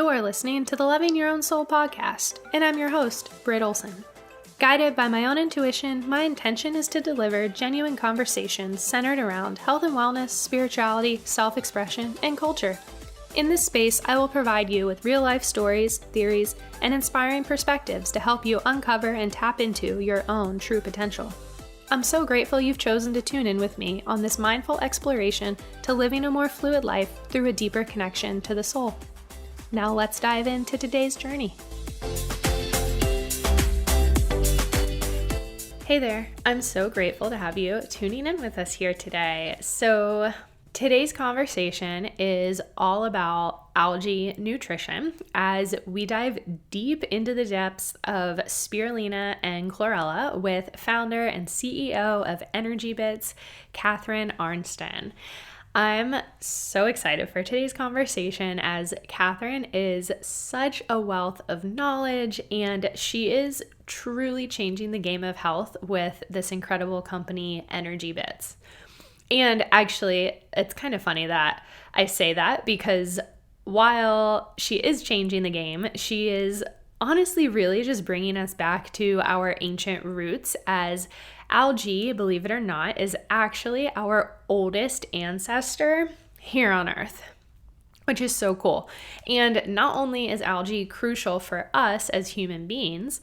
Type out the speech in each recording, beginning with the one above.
You're listening to the Loving Your Own Soul podcast, and I'm your host, Britt. Guided by my own intuition, my intention is to deliver genuine conversations centered around health and wellness, spirituality, self-expression, and culture. In this space, I will provide you with real-life stories, theories, and inspiring perspectives to help you uncover and tap into your own true potential. I'm so grateful you've chosen to tune in with me on this mindful exploration to living a more fluid life through a deeper connection to the soul. Now let's dive into today's journey. Hey there, I'm so grateful to have you tuning in with us here today. So today's conversation is all about algae nutrition as we dive deep into the depths of spirulina and chlorella with founder and CEO of Energybits, Catharine Arnston. I'm so excited for today's conversation as Catharine is such a wealth of knowledge and she is truly changing the game of health with this incredible company, Energybits. And actually, it's kind of funny that I say that because while she is changing the game, she is honestly really just bringing us back to our ancient roots as algae, believe it or not, is actually our oldest ancestor here on Earth, which is so cool. And not only is algae crucial for us as human beings,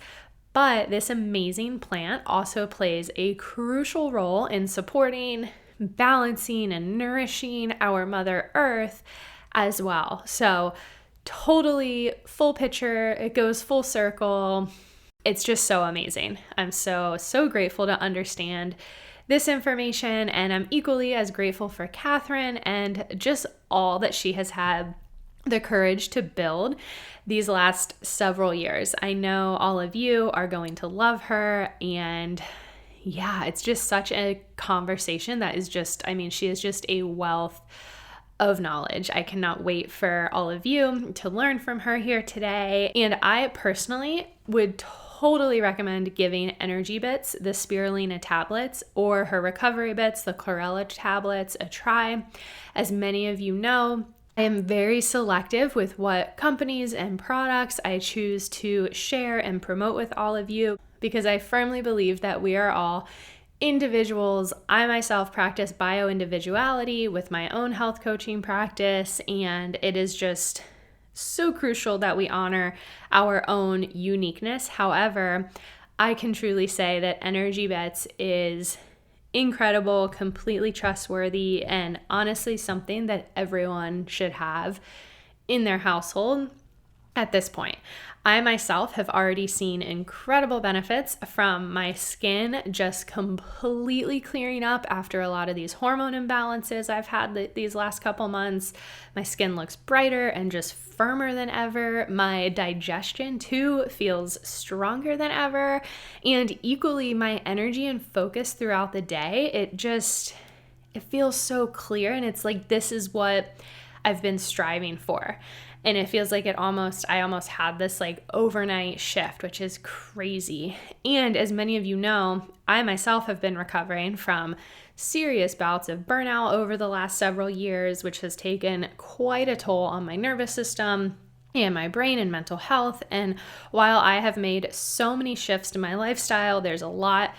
but this amazing plant also plays a crucial role in supporting, balancing, and nourishing our Mother Earth as well. So totally full picture, it goes full circle. It's just so amazing. I'm so grateful to understand this information, and I'm equally as grateful for Catharine and just all that she has had the courage to build these last several years. I know all of you are going to love her, and yeah, it's just such a conversation that is just, she is just a wealth of knowledge. I cannot wait for all of you to learn from her here today. And I personally would totally recommend giving Energybits, the Spirulina tablets, or her Recovery Bits, the chlorella tablets, a try. As many of you know, I am very selective with what companies and products I choose to share and promote with all of you because I firmly believe that we are all individuals. I myself practice bioindividuality with my own health coaching practice, and it is just so crucial that we honor our own uniqueness. However, I can truly say that Energybits is incredible, completely trustworthy, and honestly something that everyone should have in their household at this point. I myself have already seen incredible benefits from my skin just completely clearing up after a lot of these hormone imbalances I've had these last couple months. My skin looks brighter and just firmer than ever. My digestion too feels stronger than ever. And equally, my energy and focus throughout the day, it feels so clear. And it's like, this is what I've been striving for. And it feels like I almost had this like overnight shift, which is crazy. And as many of you know, I myself have been recovering from serious bouts of burnout over the last several years, which has taken quite a toll on my nervous system and my brain and mental health. And while I have made so many shifts to my lifestyle, there's a lot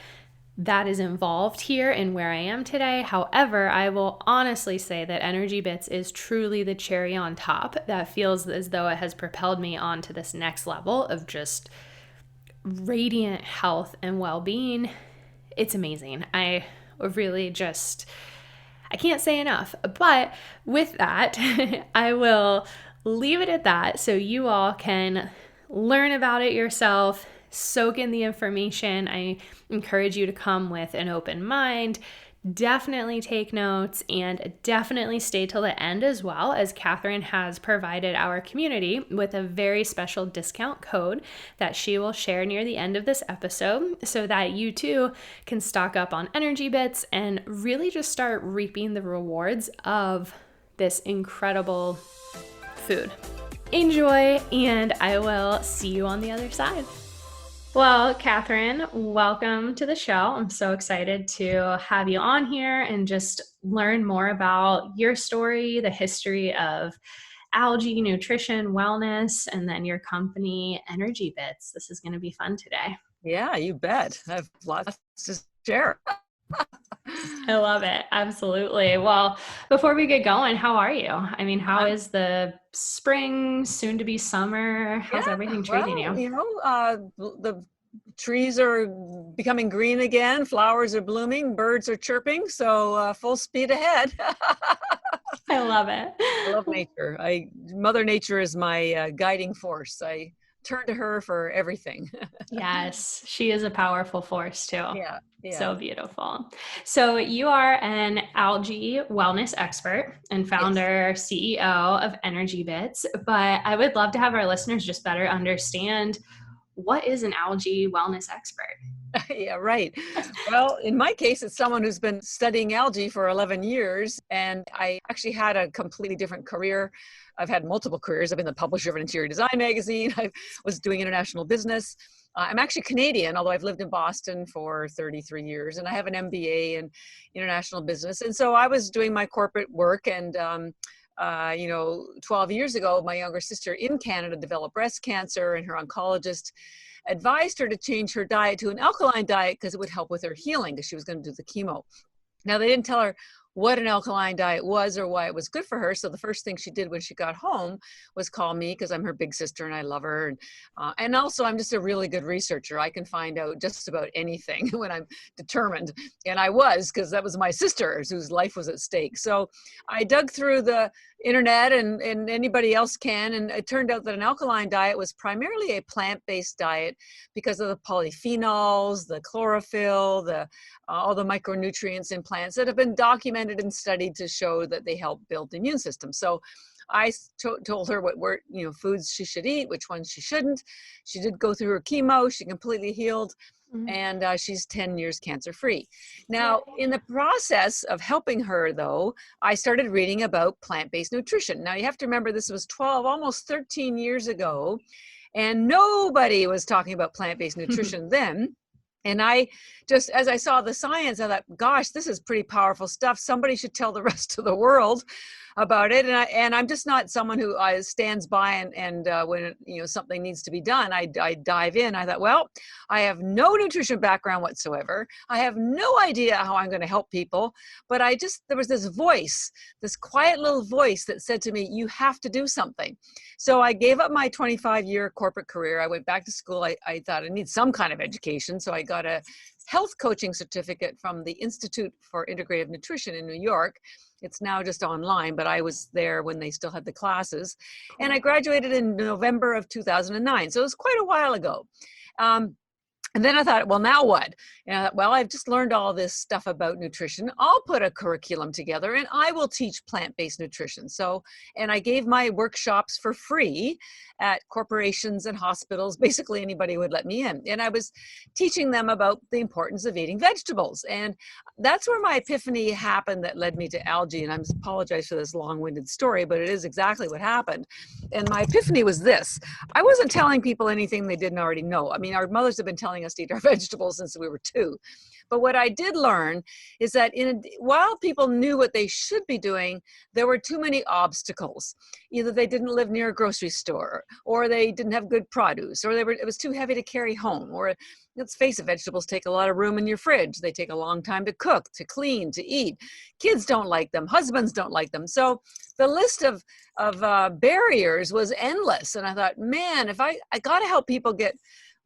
that is involved here in where I am today. However, I will honestly say that Energybits is truly the cherry on top that feels as though it has propelled me on to this next level of just radiant health and well-being. It's amazing. I can't say enough. But with that, I will leave it at that so you all can learn about it yourself, soak in the information. I encourage you to come with an open mind. Definitely take notes and definitely stay till the end as well, as Catharine has provided our community with a very special discount code that she will share near the end of this episode so that you too can stock up on Energybits and really just start reaping the rewards of this incredible food. Enjoy, and I will see you on the other side. Well, Catharine, welcome to the show. I'm so excited to have you on here and just learn more about your story, the history of algae, nutrition, wellness, and then your company, Energybits. This is going to be fun today. Yeah, you bet. I have lots to share. I love it. Absolutely. Well, before we get going, how are you? I mean, how is the spring, soon to be summer? How's everything treating Well, you? the trees are becoming green again, flowers are blooming, birds are chirping, so full speed ahead. I love it. I love nature. Mother Nature is my guiding force. I turn to her for everything. Yes, she is a powerful force too. Yeah, So yeah. beautiful. So you are an algae wellness expert and Yes. founder, CEO of Energybits, but I would love to have our listeners just better understand what is an algae wellness expert? Yeah, right. Well, in my case, it's someone who's been studying algae for 11 years, and I actually had a completely different career. I've had multiple careers. I've been the publisher of an interior design magazine. I was doing international business. I'm actually Canadian, although I've lived in Boston for 33 years, and I have an MBA in international business. And so I was doing my corporate work, and 12 years ago, my younger sister in Canada developed breast cancer, and her oncologist advised her to change her diet to an alkaline diet because it would help with her healing because she was going to do the chemo. Now, they didn't tell her what an alkaline diet was or why it was good for her. So the first thing she did when she got home was call me because I'm her big sister and I love her. And also I'm just a really good researcher. I can find out just about anything when I'm determined. And I was, because that was my sister whose life was at stake. So I dug through the internet and anybody else can. And it turned out that an alkaline diet was primarily a plant-based diet because of the polyphenols, the chlorophyll, all the micronutrients in plants that have been documented and studied to show that they help build the immune system. So I told her what foods she should eat, which ones she shouldn't. She did go through her chemo. She completely healed. And she's 10 years cancer-free. Now, in the process of helping her, though, I started reading about plant-based nutrition. Now, you have to remember this was 12, almost 13 years ago, and nobody was talking about plant-based nutrition then. And I just, as I saw the science, I thought, gosh, this is pretty powerful stuff. Somebody should tell the rest of the world about it. And I'm just not someone who stands by and when something needs to be done, I dive in. I thought, well, I have no nutrition background whatsoever. I have no idea how I'm going to help people. But there was this voice, this quiet little voice that said to me, you have to do something. So I gave up my 25-year corporate career. I went back to school. I thought I need some kind of education. So I got a health coaching certificate from the Institute for Integrative Nutrition in New York. It's now just online, but I was there when they still had the classes. And I graduated in November of 2009. So it was quite a while ago. And then I thought, well, now what? Well, I've just learned all this stuff about nutrition. I'll put a curriculum together and I will teach plant-based nutrition. And I gave my workshops for free at corporations and hospitals. Basically, anybody would let me in. And I was teaching them about the importance of eating vegetables. And that's where my epiphany happened that led me to algae. And I apologize for this long-winded story, but it is exactly what happened. And my epiphany was this. I wasn't telling people anything they didn't already know. I mean, our mothers have been telling us to eat our vegetables since we were 2. But what I did learn is that while people knew what they should be doing, there were too many obstacles. Either they didn't live near a grocery store, or they didn't have good produce, or it was too heavy to carry home, or let's face it, vegetables take a lot of room in your fridge. They take a long time to cook, to clean, to eat. Kids don't like them. Husbands don't like them. So the list of barriers was endless. And I thought, man, if I got to help people get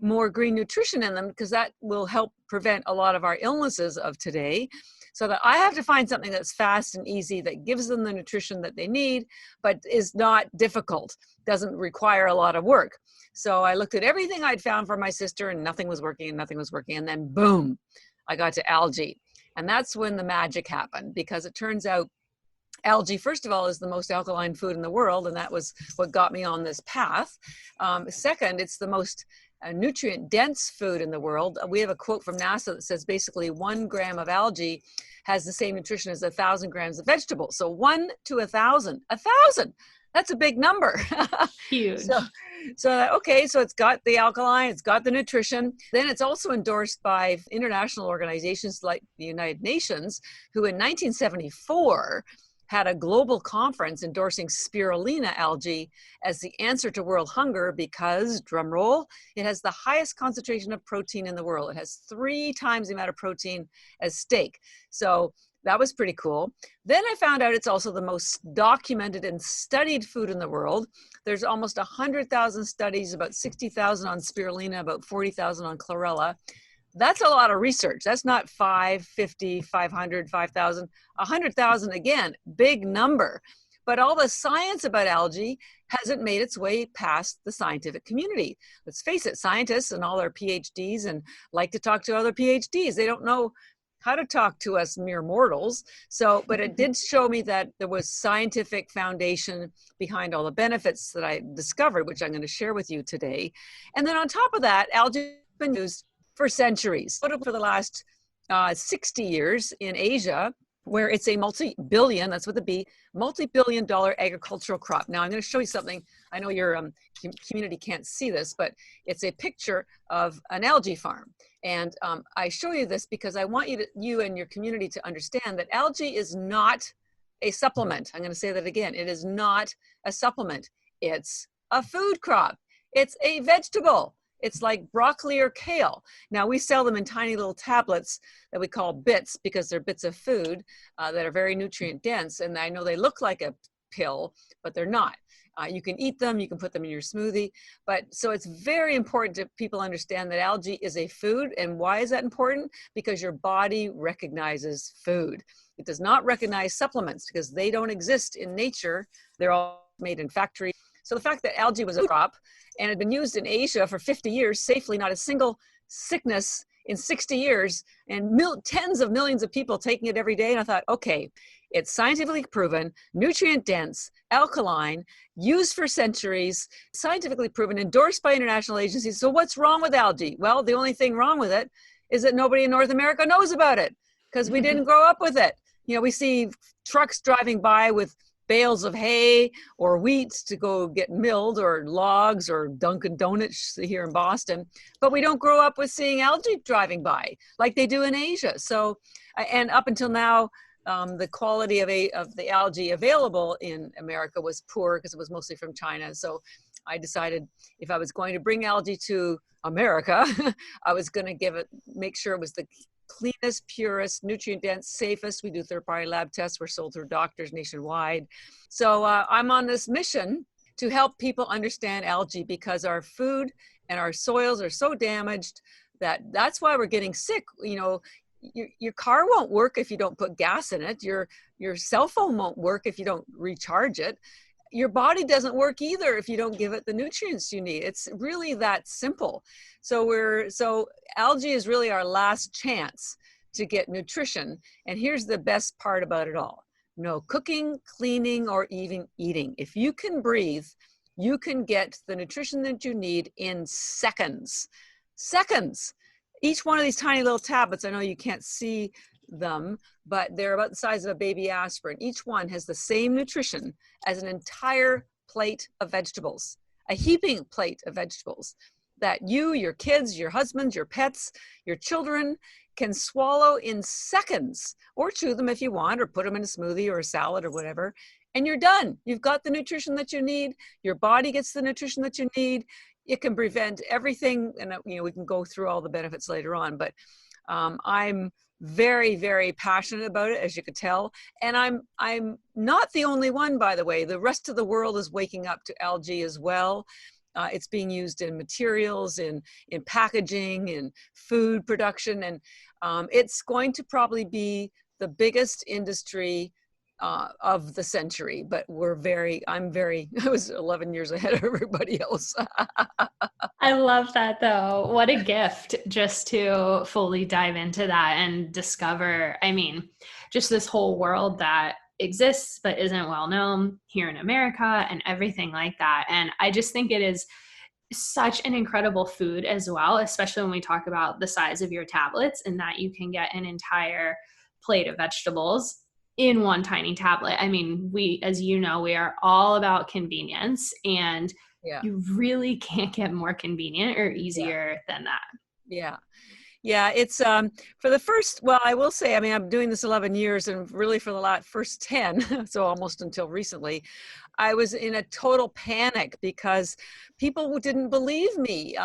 more green nutrition in them, because that will help prevent a lot of our illnesses of today. So that I have to find something that's fast and easy, that gives them the nutrition that they need, but is not difficult, doesn't require a lot of work. So I looked at everything I'd found for my sister and nothing was working and nothing was working. And then boom, I got to algae. And that's when the magic happened, because it turns out algae, first of all, is the most alkaline food in the world. And that was what got me on this path. Second, it's the most nutrient dense food in the world. We have a quote from NASA that says basically 1 gram of algae has the same nutrition as 1,000 grams of vegetables. So 1 to 1,000, 1,000, that's a big number. Huge. So it's got the alkaline, it's got the nutrition. Then it's also endorsed by international organizations like the United Nations, who in 1974 had a global conference endorsing spirulina algae as the answer to world hunger because, drum roll, it has the highest concentration of protein in the world. It has 3 times the amount of protein as steak. So that was pretty cool. Then I found out it's also the most documented and studied food in the world. There's almost 100,000 studies, about 60,000 on spirulina, about 40,000 on chlorella. That's a lot of research. That's not 5, 50, 500, 5,000, 100,000 again, big number. But all the science about algae hasn't made its way past the scientific community. Let's face it, scientists and all their PhDs and like to talk to other PhDs. They don't know how to talk to us mere mortals. So, but it did show me that there was scientific foundation behind all the benefits that I discovered, which I'm going to share with you today. And then on top of that, algae has been used for centuries, for the last 60 years in Asia, where it's a multi-billion, that's with a B, multi-billion-dollar agricultural crop. Now I'm going to show you something. I know your community can't see this, but it's a picture of an algae farm. And I show you this because I want you and your community to understand that algae is not a supplement. I'm going to say that again. It is not a supplement. It's a food crop. It's a vegetable. It's like broccoli or kale. Now we sell them in tiny little tablets that we call bits because they're bits of food that are very nutrient dense. And I know they look like a pill, but they're not. You can eat them, you can put them in your smoothie. But so it's very important that people understand that algae is a food. And why is that important? Because your body recognizes food. It does not recognize supplements because they don't exist in nature. They're all made in factories. So the fact that algae was a crop and had been used in Asia for 50 years safely, not a single sickness in 60 years, and tens of millions of people taking it every day. And I thought, okay, it's scientifically proven, nutrient dense, alkaline, used for centuries, scientifically proven, endorsed by international agencies. So what's wrong with algae? Well, the only thing wrong with it is that nobody in North America knows about it because we didn't grow up with it. You know, we see trucks driving by with bales of hay or wheat to go get milled, or logs, or Dunkin' Donuts here in Boston, but we don't grow up with seeing algae driving by like they do in Asia. So, and up until now, the quality of the algae available in America was poor because it was mostly from China. So I decided if I was going to bring algae to America, I was going to make sure it was the cleanest, purest, nutrient dense, safest. We do third-party lab tests. We're sold through doctors nationwide. So I'm on this mission to help people understand algae because our food and our soils are so damaged that's why we're getting sick. You know, your car won't work if you don't put gas in it. Your cell phone won't work if you don't recharge it. Your body doesn't work either if you don't give it the nutrients you need. It's really that simple. So algae is really our last chance to get nutrition. And here's the best part about it all. No cooking, cleaning, or even eating. If you can breathe, you can get the nutrition that you need in seconds. Seconds. Each one of these tiny little tablets, I know you can't see them, but they're about the size of a baby aspirin. Each one has the same nutrition as an entire plate of vegetables, a heaping plate of vegetables that you, your kids, your husbands, your pets, your children can swallow in seconds, or chew them if you want, or put them in a smoothie or a salad or whatever, and you're done. You've got the nutrition that you need. Your body gets the nutrition that you need. It can prevent everything, and you know, we can go through all the benefits later on, but I'm very, very passionate about it, as you could tell. And I'm not the only one, by the way. The rest of the world is waking up to algae as well. It's being used in materials, in packaging, in food production, and it's going to probably be the biggest industry of the century. But I was 11 years ahead of everybody else. I love that though. What a gift just to fully dive into that and discover, I mean, just this whole world that exists but isn't well known here in America and everything like that. And I just think it is such an incredible food as well, especially when we talk about the size of your tablets and that you can get an entire plate of vegetables in one tiny tablet. I mean, as you know, we are all about convenience, and you really can't get more convenient or easier than that. Yeah. Yeah, it's for the first, well, I will say, I mean, I'm doing this 11 years and really for the last first 10, so almost until recently, I was in a total panic because people didn't believe me,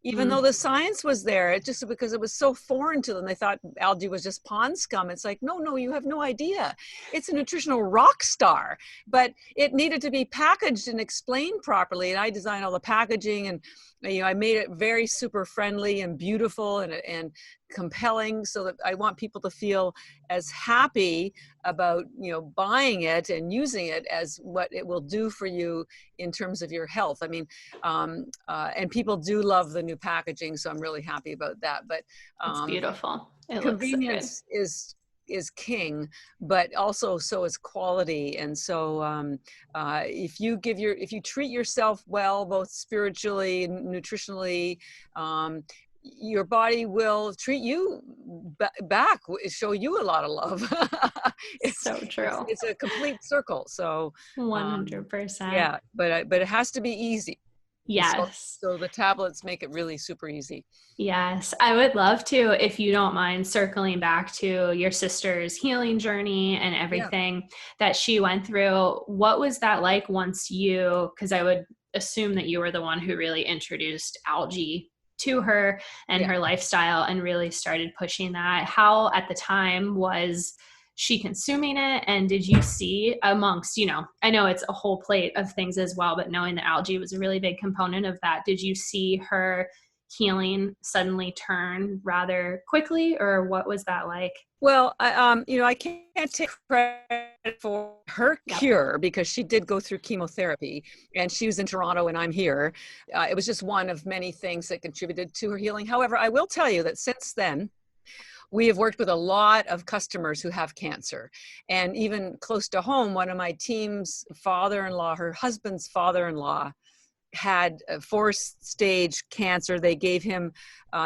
even though the science was there. It just because it was so foreign to them. They thought algae was just pond scum. It's like, no, no, you have no idea. It's a nutritional rock star, but it needed to be packaged and explained properly. And I designed all the packaging, and I made it very super friendly and beautiful and compelling, so that I want people to feel as happy about buying it and using it as what it will do for you in terms of your health. I mean, and people do love the new packaging, so I'm really happy about that. But It's beautiful. It looks so good. convenience is king, but also so is quality. And so if you treat yourself well, both spiritually and nutritionally, your body will treat you back, show you a lot of love. It's so true. It's a complete circle. So 100%. yeah, but it has to be easy. Yes. So the tablets make it really super easy. Yes. I would love to, if you don't mind, circling back to your sister's healing journey and everything that she went through. What was that like once because I would assume that you were the one who really introduced algae to her and her lifestyle and really started pushing that. How at the time was she consuming it? And did you see amongst, I know it's a whole plate of things as well, but knowing that algae was a really big component of that, did you see her healing suddenly turn rather quickly, or what was that like? Well, I can't take credit for her cure because she did go through chemotherapy, and she was in Toronto and I'm here. It was just one of many things that contributed to her healing. However, I will tell you that since then, we have worked with a lot of customers who have cancer. And even close to home, one of my team's father-in-law, her husband's father-in-law, had a 4th-stage cancer. They gave him,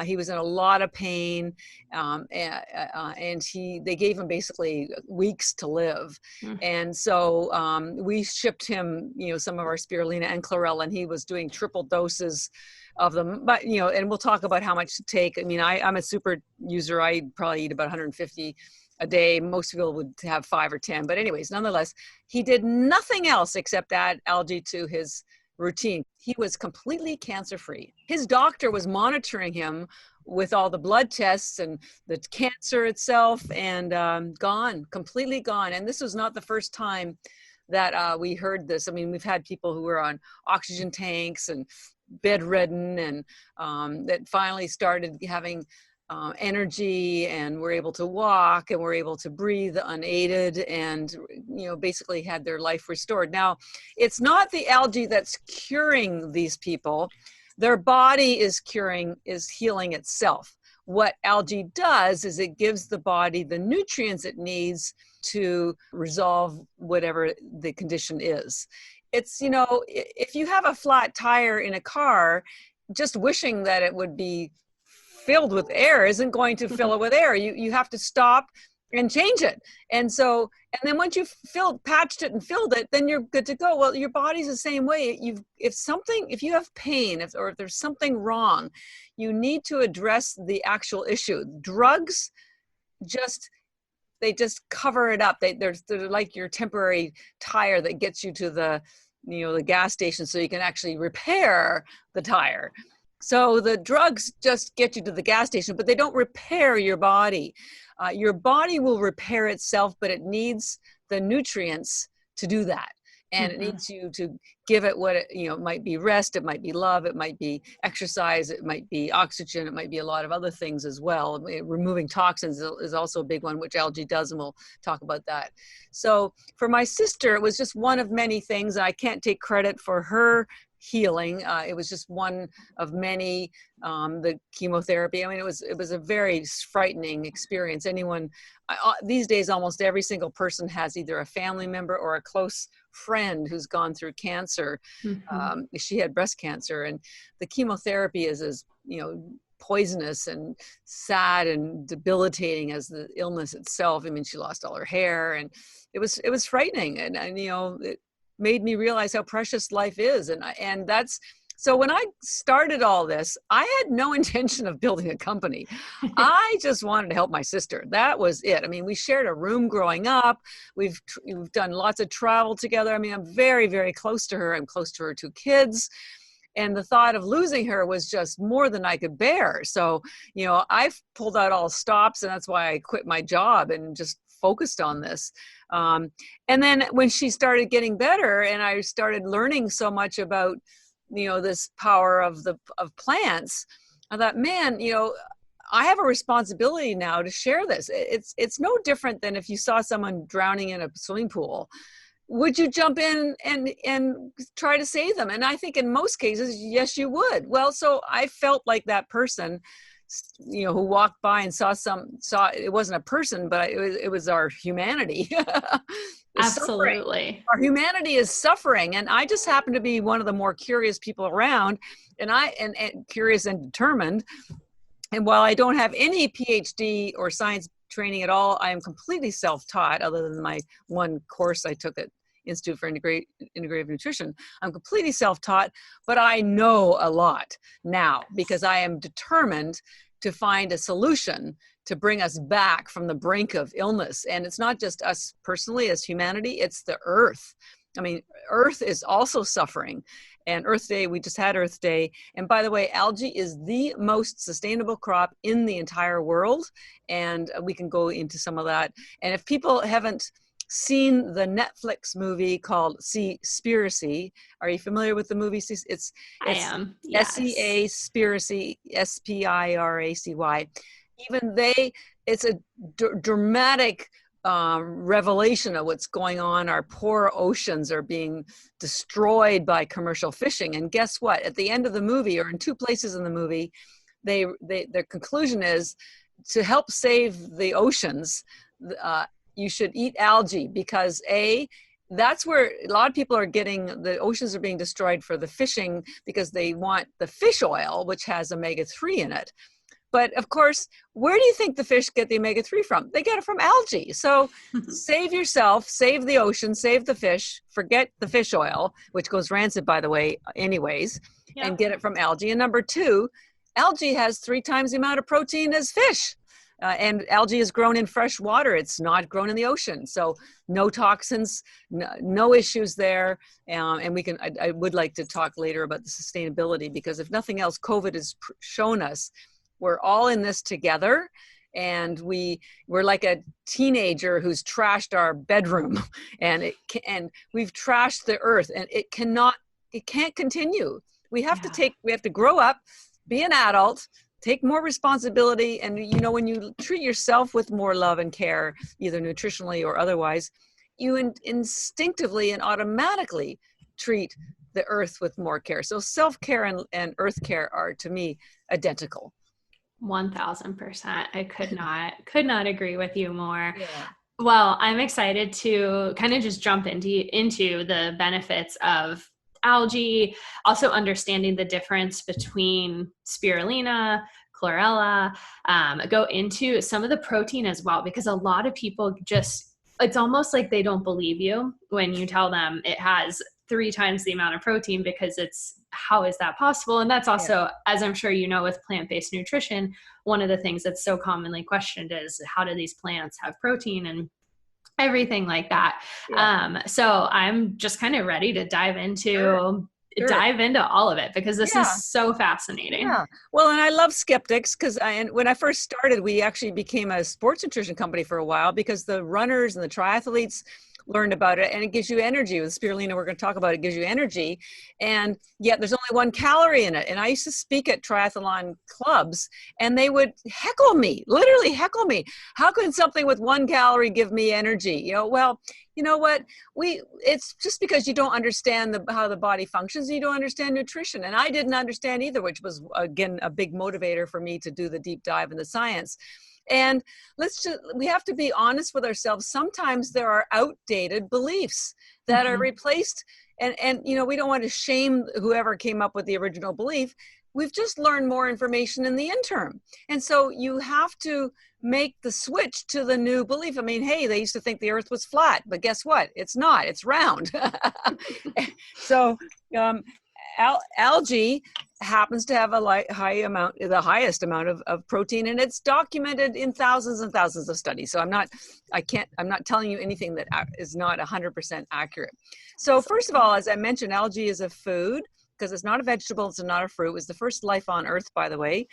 he was in a lot of pain, and they gave him basically weeks to live. And so we shipped him, some of our spirulina and chlorella, and he was doing triple doses of them. But, and we'll talk about how much to take. I mean, I'm a super user. I probably eat about 150 a day. Most people would have 5 or 10. But anyways, nonetheless, he did nothing else except add algae to his routine. He was completely cancer-free. His doctor was monitoring him with all the blood tests and the cancer itself, and completely gone. And this was not the first time that we heard this. I mean, we've had people who were on oxygen tanks and bedridden, and that finally started having energy, and were able to walk, and were able to breathe unaided, and basically had their life restored. Now, it's not the algae that's curing these people. Their body is healing itself. What algae does is it gives the body the nutrients it needs to resolve whatever the condition is. It's, if you have a flat tire in a car, just wishing that it would be filled with air isn't going to fill it with air. You have to stop and change it. And then once you've patched it and filled it, then you're good to go. Well, your body's the same way. If you have pain, or if there's something wrong, you need to address the actual issue. Drugs they just cover it up. They're like your temporary tire that gets you to the gas station so you can actually repair the tire. So the drugs just get you to the gas station, but they don't repair your body. Your body will repair itself, but it needs the nutrients to do that. And it needs you to give it what it might be rest, it might be love, it might be exercise, it might be oxygen, it might be a lot of other things as well. Removing toxins is also a big one, which algae does, and we'll talk about that. So for my sister, it was just one of many things. I can't take credit for her healing. It was just one of many. The chemotherapy, I mean, it was a very frightening experience. These days, almost every single person has either a family member or a close friend who's gone through cancer. She had breast cancer, and the chemotherapy is as poisonous and sad and debilitating as the illness itself. I mean, she lost all her hair, and it was frightening, and it made me realize how precious life is, and that's So when I started all this, I had no intention of building a company. I just wanted to help my sister. That was it. I mean, we shared a room growing up. We've done lots of travel together. I mean, I'm very, very close to her. I'm close to her two kids. And the thought of losing her was just more than I could bear. So, I've pulled out all stops, and that's why I quit my job and just focused on this. And then when she started getting better and I started learning so much about, this power of plants, I thought, man, I have a responsibility now to share this. It's no different than if you saw someone drowning in a swimming pool. Would you jump in and try to save them? And I think in most cases, yes, you would. Well, so I felt like that person, who walked by and saw it wasn't a person, but it was our humanity. Absolutely. Suffering. Our humanity is suffering. And I just happen to be one of the more curious people around, and curious and determined. And while I don't have any PhD or science training at all, I am completely self-taught, other than my one course I took at Institute for Integrative Nutrition. I'm completely self-taught, but I know a lot now because I am determined to find a solution to bring us back from the brink of illness. And it's not just us personally as humanity, it's the earth. I mean, Earth is also suffering. And Earth Day, we just had Earth Day. And by the way, algae is the most sustainable crop in the entire world. And we can go into some of that. And if people haven't seen the Netflix movie called Spiracy, are you familiar with the movie? I am. Yes. SEA Spiracy, SPIRACY. It's a dramatic revelation of what's going on. Our poor oceans are being destroyed by commercial fishing. And guess what? At the end of the movie, or in two places in the movie, their conclusion is to help save the oceans, you should eat algae because that's where a lot of people are the oceans are being destroyed for the fishing because they want the fish oil, which has omega-3 in it. But of course, where do you think the fish get the omega-3 from? They get it from algae. So save yourself, save the ocean, save the fish, forget the fish oil, which goes rancid, by the way, anyways, and get it from algae. And number two, algae has 3 times the amount of protein as fish. And algae is grown in fresh water. It's not grown in the ocean. So no toxins, no issues there. And I would like to talk later about the sustainability, because if nothing else, COVID has shown us we're all in this together, and we're like a teenager who's trashed our bedroom, and we've trashed the earth, and it can't continue. We have to grow up, be an adult, take more responsibility, and when you treat yourself with more love and care, either nutritionally or otherwise, you instinctively and automatically treat the earth with more care. So self-care and earth care are, to me, identical. 1000%. I could not agree with you more. Yeah. Well, I'm excited to kind of just jump into the benefits of algae, also understanding the difference between spirulina, chlorella, go into some of the protein as well, because a lot of people it's almost like they don't believe you when you tell them it has 3 times the amount of protein, because how is that possible? And that's also, as I'm sure you know, with plant-based nutrition, one of the things that's so commonly questioned is, how do these plants have protein and everything like that? Yeah. So I'm just kind of ready to dive into all of it, because this is so fascinating. Yeah. Well, and I love skeptics, because when I first started, we actually became a sports nutrition company for a while, because the runners and the triathletes learned about it, and it gives you energy. With spirulina, we're going to talk about it gives you energy, and yet there's only 1 calorie in it. And I used to speak at triathlon clubs, and they would literally heckle me. How can something with 1 calorie give me energy? Well, you know what? It's just because you don't understand how the body functions, and you don't understand nutrition. And I didn't understand either, which was, again, a big motivator for me to do the deep dive in the science. And we have to be honest with ourselves. Sometimes there are outdated beliefs that are replaced, and we don't want to shame whoever came up with the original belief. We've just learned more information in the interim. And so you have to make the switch to the new belief. I mean, hey, they used to think the earth was flat, but guess what? It's not, it's round. So, algae happens to have the highest amount of protein, and it's documented in thousands and thousands of studies. So I'm not telling you anything that is not 100% accurate. So first of all, as I mentioned, algae is a food because it's not a vegetable, it's not a fruit. It was the first life on Earth, by the way,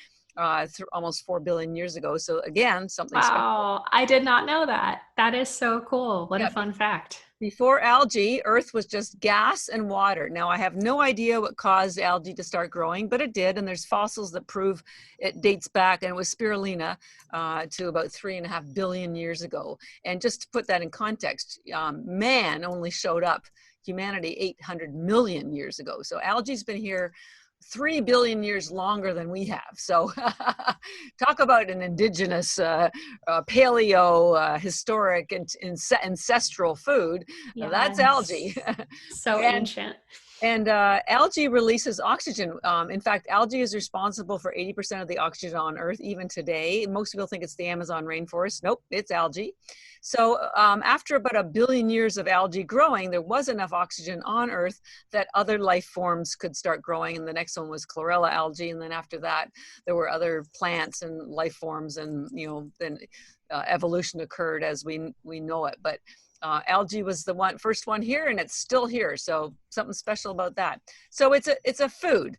almost 4 billion years ago. So again, something special. Wow, I did not know that. That is so cool. What a fun fact. Before algae, Earth was just gas and water. Now, I have no idea what caused algae to start growing, but it did. And there's fossils that prove it dates back, and it was spirulina to about 3.5 billion years ago. And just to put that in context, man only showed up, humanity, 800 million years ago. So algae's been here 3 billion years longer than we have. So talk about an indigenous, paleo, historic, and ancestral food. Yes. That's algae. So ancient. And algae releases oxygen. In fact, algae is responsible for 80% of the oxygen on Earth, even today. Most people think it's the Amazon rainforest. Nope, it's algae. So after about 1 billion years of algae growing, there was enough oxygen on Earth that other life forms could start growing. And the next one was chlorella algae. And then after that, there were other plants and life forms, and then evolution occurred as we know it. But algae was the first one here, and it's still here. So something special about that. So it's a food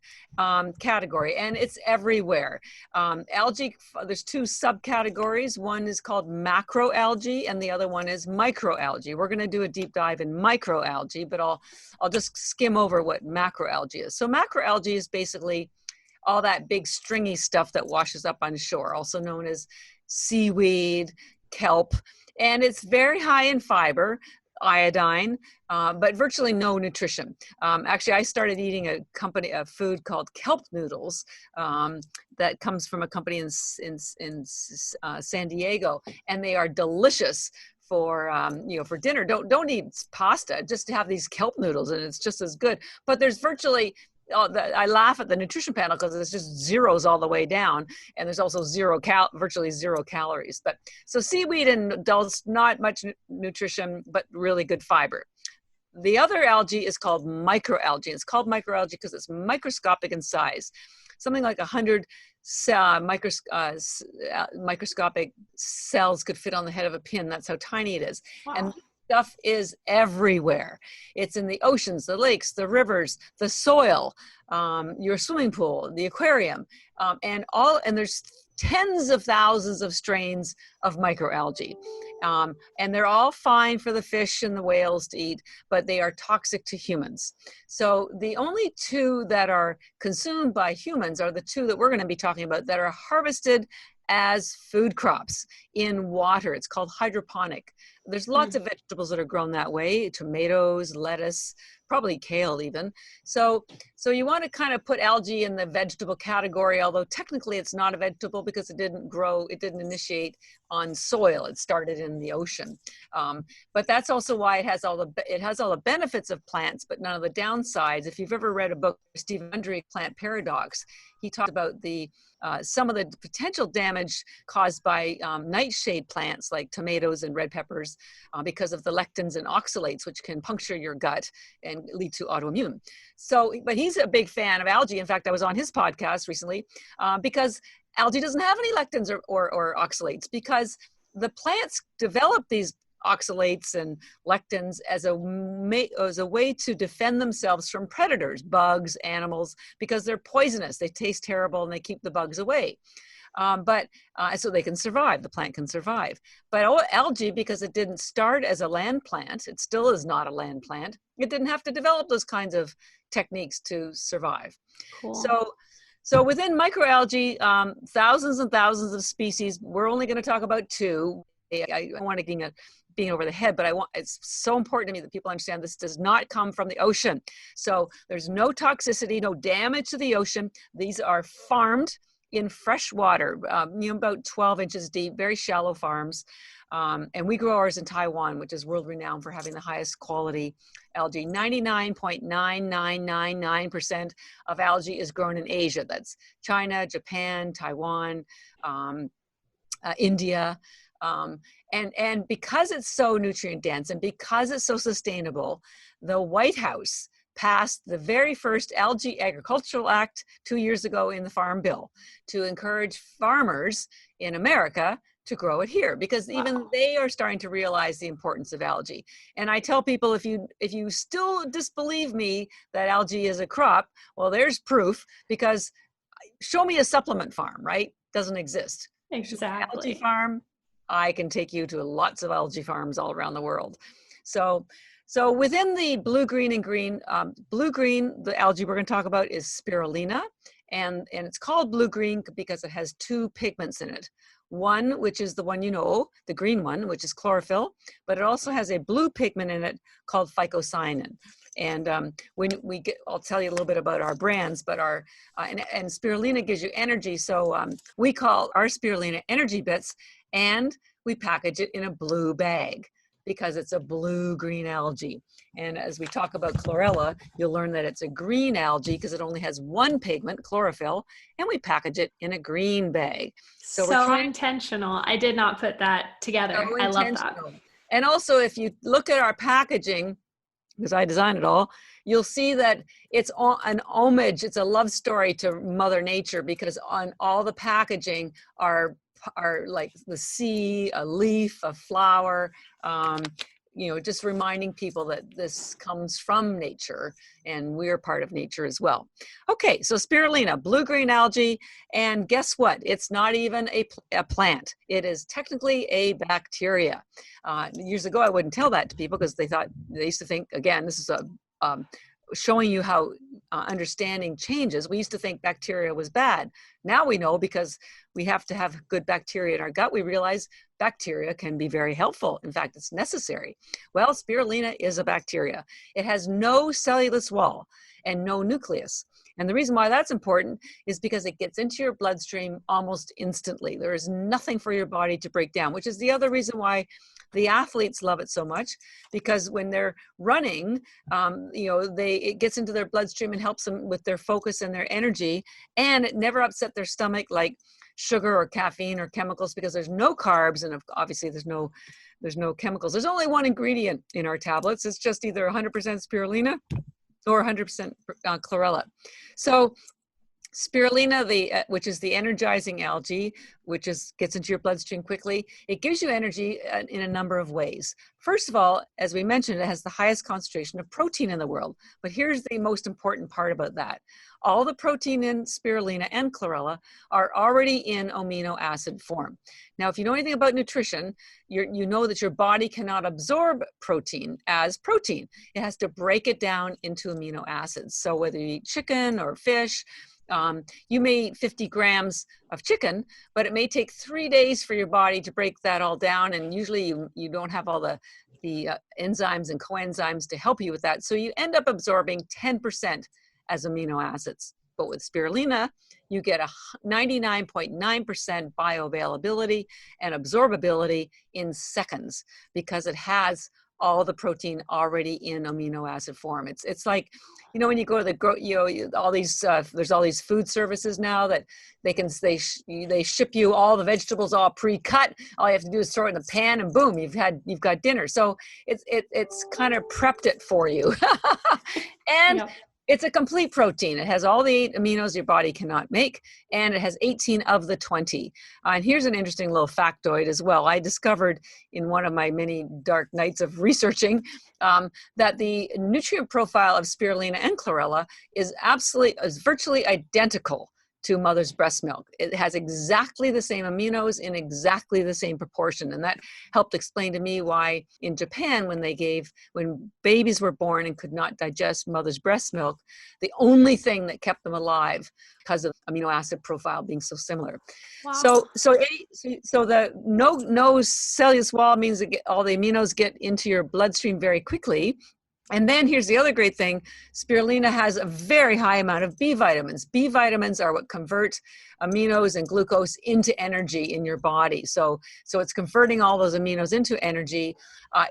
category, and it's everywhere. Algae, there's 2 subcategories. One is called macroalgae, and the other one is microalgae. We're going to do a deep dive in microalgae, but I'll just skim over what macroalgae is. So macroalgae is basically all that big stringy stuff that washes up on shore, also known as seaweed, kelp. And it's very high in fiber, iodine, but virtually no nutrition. Actually, I started eating a food called kelp noodles that comes from a company in San Diego, and they are delicious for for dinner. Don't eat pasta, just to have these kelp noodles, and it's just as good. But there's virtually I laugh at the nutrition panel because it's just zeros all the way down, and there's also virtually zero calories. But so seaweed and adults, not much nutrition, but really good fiber. The other algae is called microalgae. It's called microalgae because it's microscopic in size, something like 100 microscopic cells could fit on the head of a pin. That's how tiny it is. Wow. And stuff is everywhere. It's in the oceans, the lakes, the rivers, the soil, your swimming pool, the aquarium, and there's tens of thousands of strains of microalgae. And they're all fine for the fish and the whales to eat, but they are toxic to humans. So the only 2 that are consumed by humans are the 2 that we're going to be talking about that are harvested as food crops in water. It's called hydroponic. There's lots of vegetables that are grown that way, tomatoes, lettuce, probably kale even. So you want to kind of put algae in the vegetable category, although technically it's not a vegetable because it didn't initiate on soil. It started in the ocean. But that's also why it has all the benefits of plants, but none of the downsides. If you've ever read a book, Stephen Gundry, Plant Paradox, he talked about some of the potential damage caused by nightshade plants like tomatoes and red peppers because of the lectins and oxalates, which can puncture your gut and lead to autoimmune. But he's a big fan of algae. In fact, I was on his podcast recently because algae doesn't have any lectins or oxalates, because the plants develop these oxalates and lectins as a way to defend themselves from predators, bugs, animals, because they're poisonous. They taste terrible and they keep the bugs away. So they can survive, the plant can survive. But algae, because it didn't start as a land plant, it still is not a land plant, it didn't have to develop those kinds of techniques to survive. Cool. So within microalgae, thousands and thousands of species. We're only going to talk about 2. I don't want to being over the head, but it's so important to me that people understand this does not come from the ocean. So there's no toxicity, no damage to the ocean. These are farmed in fresh water, about 12 inches deep, very shallow farms. And we grow ours in Taiwan, which is world renowned for having the highest quality algae. 99.9999% of algae is grown in Asia. That's China, Japan, Taiwan, India. And because it's so nutrient dense and because it's so sustainable, the White House passed the very first Algae Agricultural Act 2 years ago in the Farm Bill to encourage farmers in America to grow it here, because even they are starting to realize the importance of algae. And I tell people, if you still disbelieve me that algae is a crop, well, there's proof, because show me a supplement farm, right? Doesn't exist. Exactly. Algae farm, I can take you to lots of algae farms all around the world. So within the blue-green and green, blue-green, the algae we're going to talk about is spirulina, and it's called blue-green because it has two pigments in it. One, which is the one you know, the green one, which is chlorophyll, but it also has a blue pigment in it called phycocyanin. And when we get, I'll tell you a little bit about our brands, but and spirulina gives you energy. So we call our spirulina Energybits, and we package it in a blue bag because it's a blue-green algae. And as we talk about chlorella, you'll learn that it's a green algae because it only has one pigment, chlorophyll, and we package it in a green bag. So we're intentional. I did not put that together. I love that. And also, if you look at our packaging, because I designed it all, you'll see that it's an homage, it's a love story to Mother Nature, because on all the packaging are like the sea, a leaf, a flower, just reminding people that this comes from nature and we're part of nature as well. Okay, so spirulina, blue-green algae, and guess what? It's not even a plant. It is technically a bacteria. Years ago, I wouldn't tell that to people because they used to think, again, this is showing you how understanding changes. We used to think bacteria was bad. Now we know, because we have to have good bacteria in our gut. We realize bacteria can be very helpful. In fact, it's necessary. Well, spirulina is a bacteria. It has no cellulose wall and no nucleus. And the reason why that's important is because it gets into your bloodstream almost instantly. There is nothing for your body to break down, which is the other reason why the athletes love it so much, because when they're running, it gets into their bloodstream and helps them with their focus and their energy, and it never upset their stomach like sugar or caffeine or chemicals, because there's no carbs, and obviously there's no chemicals. There's only one ingredient in our tablets. It's just either 100% spirulina or 100% chlorella. So spirulina, which is the energizing algae, which gets into your bloodstream quickly, it gives you energy in a number of ways. First of all, as we mentioned, it has the highest concentration of protein in the world. But here's the most important part about that. All the protein in spirulina and chlorella are already in amino acid form. Now, if you know anything about nutrition, you know that your body cannot absorb protein as protein. It has to break it down into amino acids. So whether you eat chicken or fish, you may eat 50 grams of chicken, but it may take 3 days for your body to break that all down. And usually you don't have all the enzymes and coenzymes to help you with that. So you end up absorbing 10% as amino acids. But with spirulina, you get a 99.9% bioavailability and absorbability in seconds, because it has all the protein already in amino acid form. It's like, when you go to all these there's all these food services now that they ship you all the vegetables all pre-cut. All you have to do is throw it in the pan and boom, you've got dinner. So it's kind of prepped it for you. And yep. It's a complete protein. It has all the 8 aminos your body cannot make, and it has 18 of the 20. And here's an interesting little factoid as well. I discovered in one of my many dark nights of researching that the nutrient profile of spirulina and chlorella is virtually identical to mother's breast milk. It has exactly the same aminos in exactly the same proportion. And that helped explain to me why in Japan, when babies were born and could not digest mother's breast milk, the only thing that kept them alive, because of amino acid profile being so similar. Wow. So the no cellulose wall means that all the aminos get into your bloodstream very quickly. And then here's the other great thing. Spirulina has a very high amount of B vitamins. B vitamins are what convert aminos and glucose into energy in your body. So it's converting all those aminos into energy.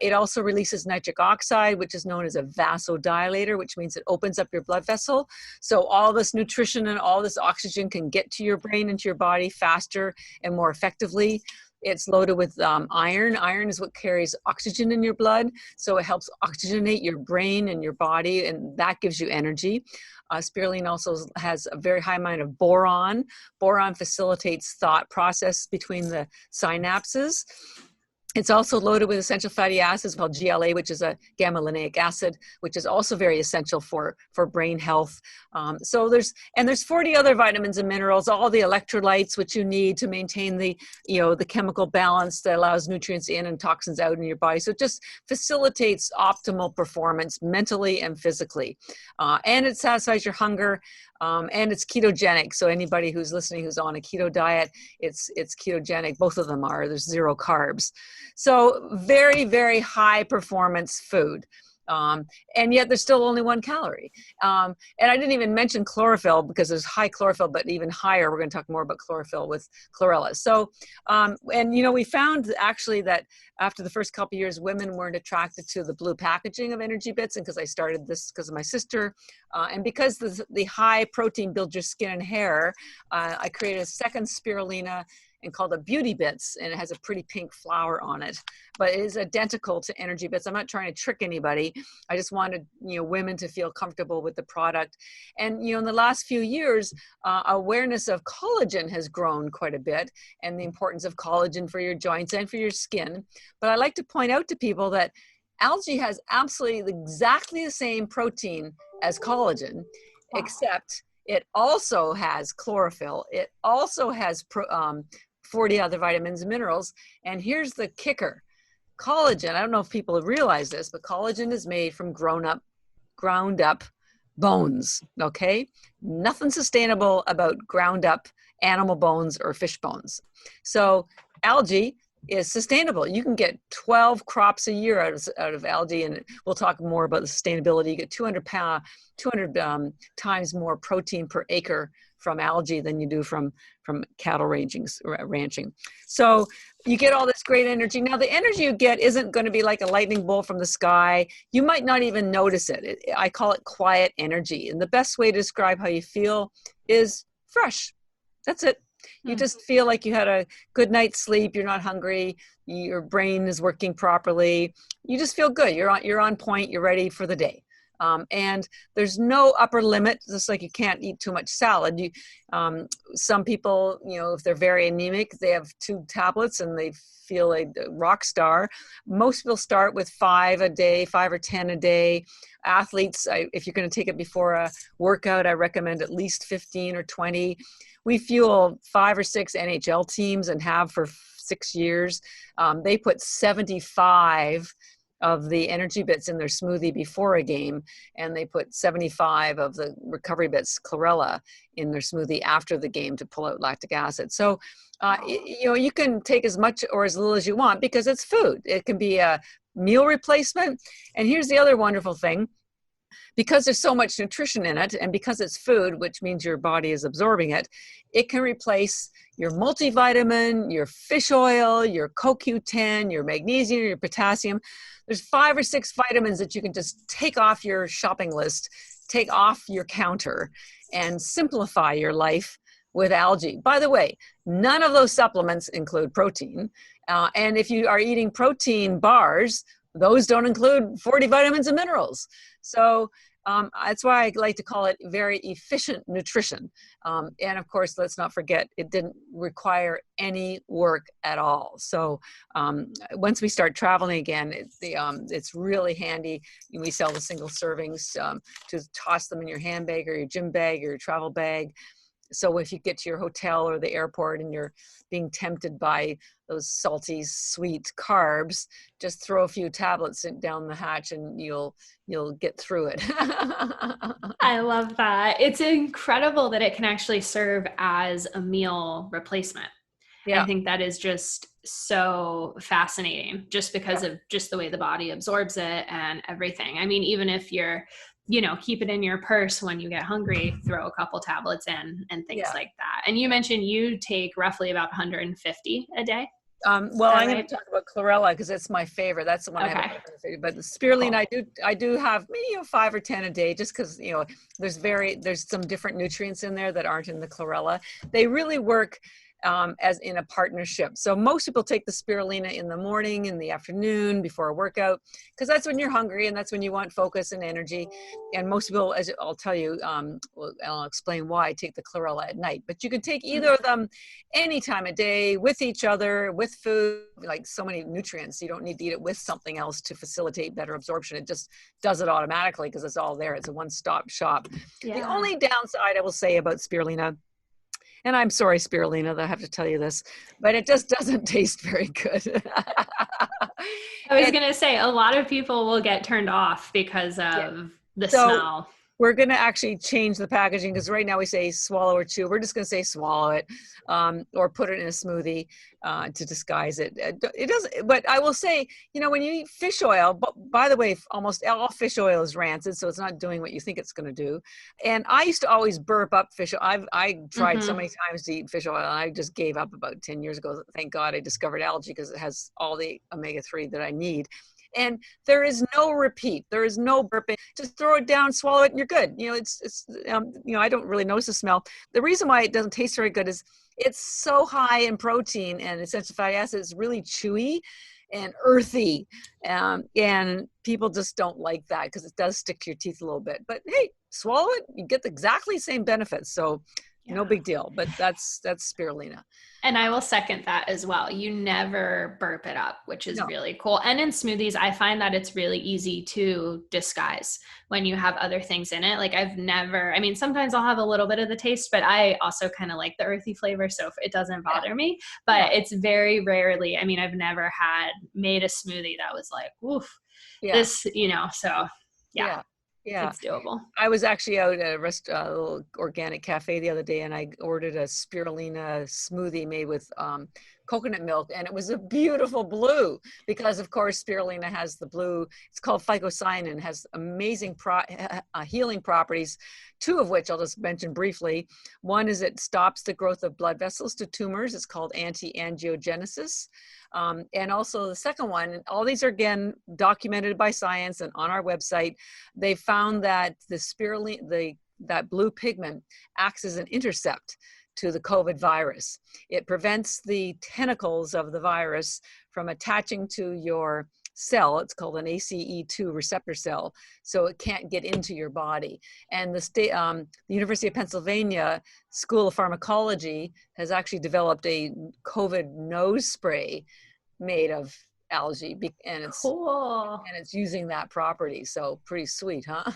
It also releases nitric oxide, which is known as a vasodilator, which means it opens up your blood vessel. So all this nutrition and all this oxygen can get to your brain and to your body faster and more effectively. It's loaded with iron. Iron is what carries oxygen in your blood, so it helps oxygenate your brain and your body, and that gives you energy. Spirulina also has a very high amount of boron. Boron facilitates thought process between the synapses. It's also loaded with essential fatty acids called GLA, which is a gamma linolenic acid, which is also very essential for brain health. So there's 40 other vitamins and minerals, all the electrolytes which you need to maintain the chemical balance that allows nutrients in and toxins out in your body. So it just facilitates optimal performance mentally and physically. And it satisfies your hunger. And it's ketogenic. So anybody who's listening who's on a keto diet, it's ketogenic. Both of them are. There's 0 carbs. So very, very high performance food. And yet there's still only 1 calorie. And I didn't even mention chlorophyll because there's high chlorophyll, but even higher. We're going to talk more about chlorophyll with chlorella. So, and we found actually that after the first couple of years, women weren't attracted to the blue packaging of Energybits, and because I started this because of my sister, and because the high protein builds your skin and hair, I created a second spirulina and called it Beauty Bits, and it has a pretty pink flower on it, but it is identical to Energybits. I'm not trying to trick anybody. I just wanted women to feel comfortable with the product. And in the last few years, awareness of collagen has grown quite a bit, and the importance of collagen for your joints and for your skin. But I like to point out to people that algae has absolutely exactly the same protein as collagen, except it also has chlorophyll. It also has 40 other vitamins and minerals. And here's the kicker. Collagen, I don't know if people realize this, but collagen is made from ground up bones, okay? Nothing sustainable about ground up animal bones or fish bones. So algae is sustainable. You can get 12 crops a year out of algae, and we'll talk more about the sustainability. You get 200 times more protein per acre from algae than you do from cattle ranching. So you get all this great energy. Now the energy you get isn't going to be like a lightning bolt from the sky. You might not even notice it. I call it quiet energy. And the best way to describe how you feel is fresh. That's it. You just feel like you had a good night's sleep. You're not hungry. Your brain is working properly. You just feel good. You're on point. You're ready for the day. And there's no upper limit, just like you can't eat too much salad. Some people, if they're very anemic, they have 2 tablets and they feel like a rock star. Most people start with 5 a day, 5 or 10 a day. Athletes, if you're going to take it before a workout, I recommend at least 15 or 20. We fuel 5 or 6 NHL teams and have for 6 years. They put 75 of the Energybits in their smoothie before a game, and they put 75 of the recovery bits, chlorella, in their smoothie after the game to pull out lactic acid. So, you can take as much or as little as you want because it's food. It can be a meal replacement. And here's the other wonderful thing. Because there's so much nutrition in it, and because it's food, which means your body is absorbing it, it can replace your multivitamin, your fish oil, your CoQ10, your magnesium, your potassium. There's 5 or 6 vitamins that you can just take off your shopping list, take off your counter, and simplify your life with algae. By the way, none of those supplements include protein. And if you are eating protein bars, those don't include 40 vitamins and minerals. So that's why I like to call it very efficient nutrition. And of course, let's not forget, it didn't require any work at all. So once we start traveling again, it's really handy. We sell the single servings to toss them in your handbag or your gym bag or your travel bag. So if you get to your hotel or the airport and you're being tempted by those salty, sweet carbs, just throw a few tablets down the hatch and you'll get through it. I love that. It's incredible that it can actually serve as a meal replacement. Yeah. I think that is just so fascinating just because of just the way the body absorbs it and everything. I mean, even if you're keep it in your purse when you get hungry, throw a couple tablets in and things like that. And you mentioned you take roughly about 150 a day. I'm going to talk about chlorella because it's my favorite. That's the one I have. But the spirulina, I do have maybe 5 or 10 a day, just because there's some different nutrients in there that aren't in the chlorella. They really work as in a partnership. So most people take the spirulina in the morning, in the afternoon, before a workout, because that's when you're hungry and that's when you want focus and energy. And most people, as I'll tell you, I'll explain why, take the chlorella at night. But you can take either of them any time of day, with each other, with food, like so many nutrients. You don't need to eat it with something else to facilitate better absorption. It just does it automatically because it's all there. It's a one-stop shop. Yeah. The only downside I will say about spirulina, and I'm sorry, spirulina, that I have to tell you this, but it just doesn't taste very good. I was going to say, a lot of people will get turned off because of the smell. We're going to actually change the packaging, because right now we say swallow or chew. We're just going to say swallow it, or put it in a smoothie to disguise it. It doesn't, but I will say, when you eat fish oil, but by the way, almost all fish oil is rancid, so it's not doing what you think it's going to do. And I used to always burp up fish oil. I tried so many times to eat fish oil, and I just gave up about 10 years ago. Thank God I discovered algae, because it has all the omega-3 that I need. And there is no repeat. There is no burping. Just throw it down, swallow it, and you're good. I don't really notice the smell. The reason why it doesn't taste very good is it's so high in protein and essential fatty acids. It's really chewy and earthy. And people just don't like that because it does stick to your teeth a little bit. But hey, swallow it, you get exactly the same benefits. So no big deal. But that's spirulina. And I will second that as well. You never burp it up, which is really cool. And in smoothies, I find that it's really easy to disguise when you have other things in it. Like sometimes I'll have a little bit of the taste, but I also kind of like the earthy flavor, so it doesn't bother me. But it's very rarely, I've never made a smoothie that was like, oof, this, so yeah. Yeah, it's doable. I was actually out at a little organic cafe the other day, and I ordered a spirulina smoothie made with coconut milk, and it was a beautiful blue because, of course, spirulina has the blue. It's called phycocyanin, has amazing healing properties, two of which I'll just mention briefly. One is it stops the growth of blood vessels to tumors. It's called anti-angiogenesis. And also the second one, all these are again documented by science and on our website. They found that the spirulina, that blue pigment, acts as an intercept to the COVID virus. It prevents the tentacles of the virus from attaching to your cell. It's called an ACE2 receptor cell, so it can't get into your body. And the University of Pennsylvania School of Pharmacology has actually developed a COVID nose spray made of algae, and it's cool, and it's using that property. So pretty sweet, huh?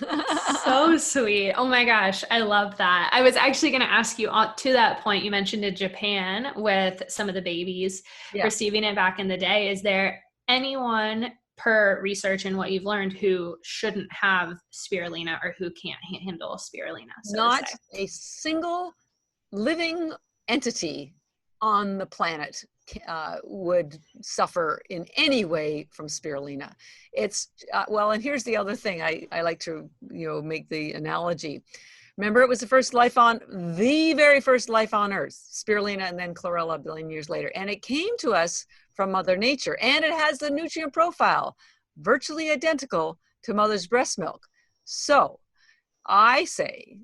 So sweet. Oh my gosh, I love that. I was actually going to ask you to that point. You mentioned in Japan with some of the babies receiving it back in the day. Is there anyone, per research and what you've learned, who shouldn't have spirulina or who can't handle spirulina? Not a single living entity on the planet would suffer in any way from spirulina. It's and here's the other thing I like to make the analogy. Remember, it was the very first life on Earth, spirulina, and then chlorella a billion years later, and it came to us from Mother Nature, and it has the nutrient profile virtually identical to mother's breast milk. So I say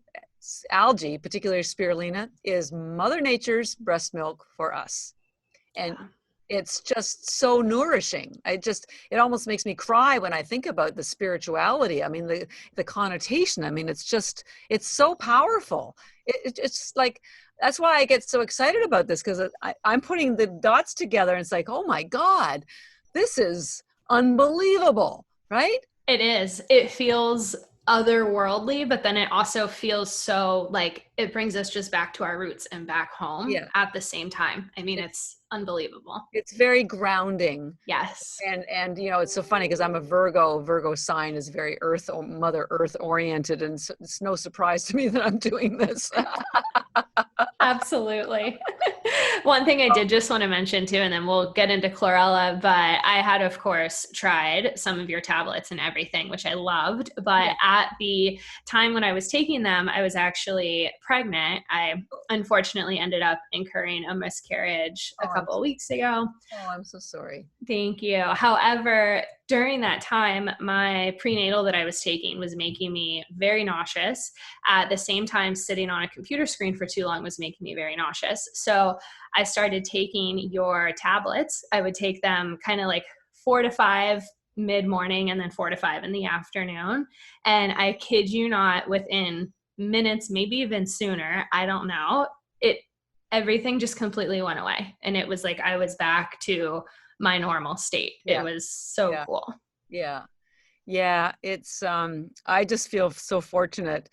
algae, particularly spirulina, is Mother Nature's breast milk for us. And it's just so nourishing. It almost makes me cry when I think about the spirituality. The connotation. It's so powerful. It's like, that's why I get so excited about this, because I'm putting the dots together and it's like, oh my God, this is unbelievable, right? It is. It feels otherworldly, but then it also feels so like it brings us just back to our roots and back home at the same time. It's unbelievable. It's very grounding. Yes. And it's so funny because I'm a Virgo sign is very Mother Earth oriented, and so it's no surprise to me that I'm doing this. Absolutely. One thing I did just want to mention too, and then we'll get into chlorella, but I had, of course, tried some of your tablets and everything, which I loved. But at the time when I was taking them, I was actually pregnant. I unfortunately ended up incurring a miscarriage a couple of weeks ago. Oh, I'm so sorry. Thank you. However, during that time, my prenatal that I was taking was making me very nauseous. At the same time, sitting on a computer screen for too long was making me very nauseous. So I started taking your tablets. I would take them kind of like 4 to 5 mid-morning and then 4 to 5 in the afternoon. And I kid you not, within minutes, maybe even sooner, I don't know, everything just completely went away. And it was like I was back to my normal state. Yeah. It was so cool. Yeah. Yeah. It's, I just feel so fortunate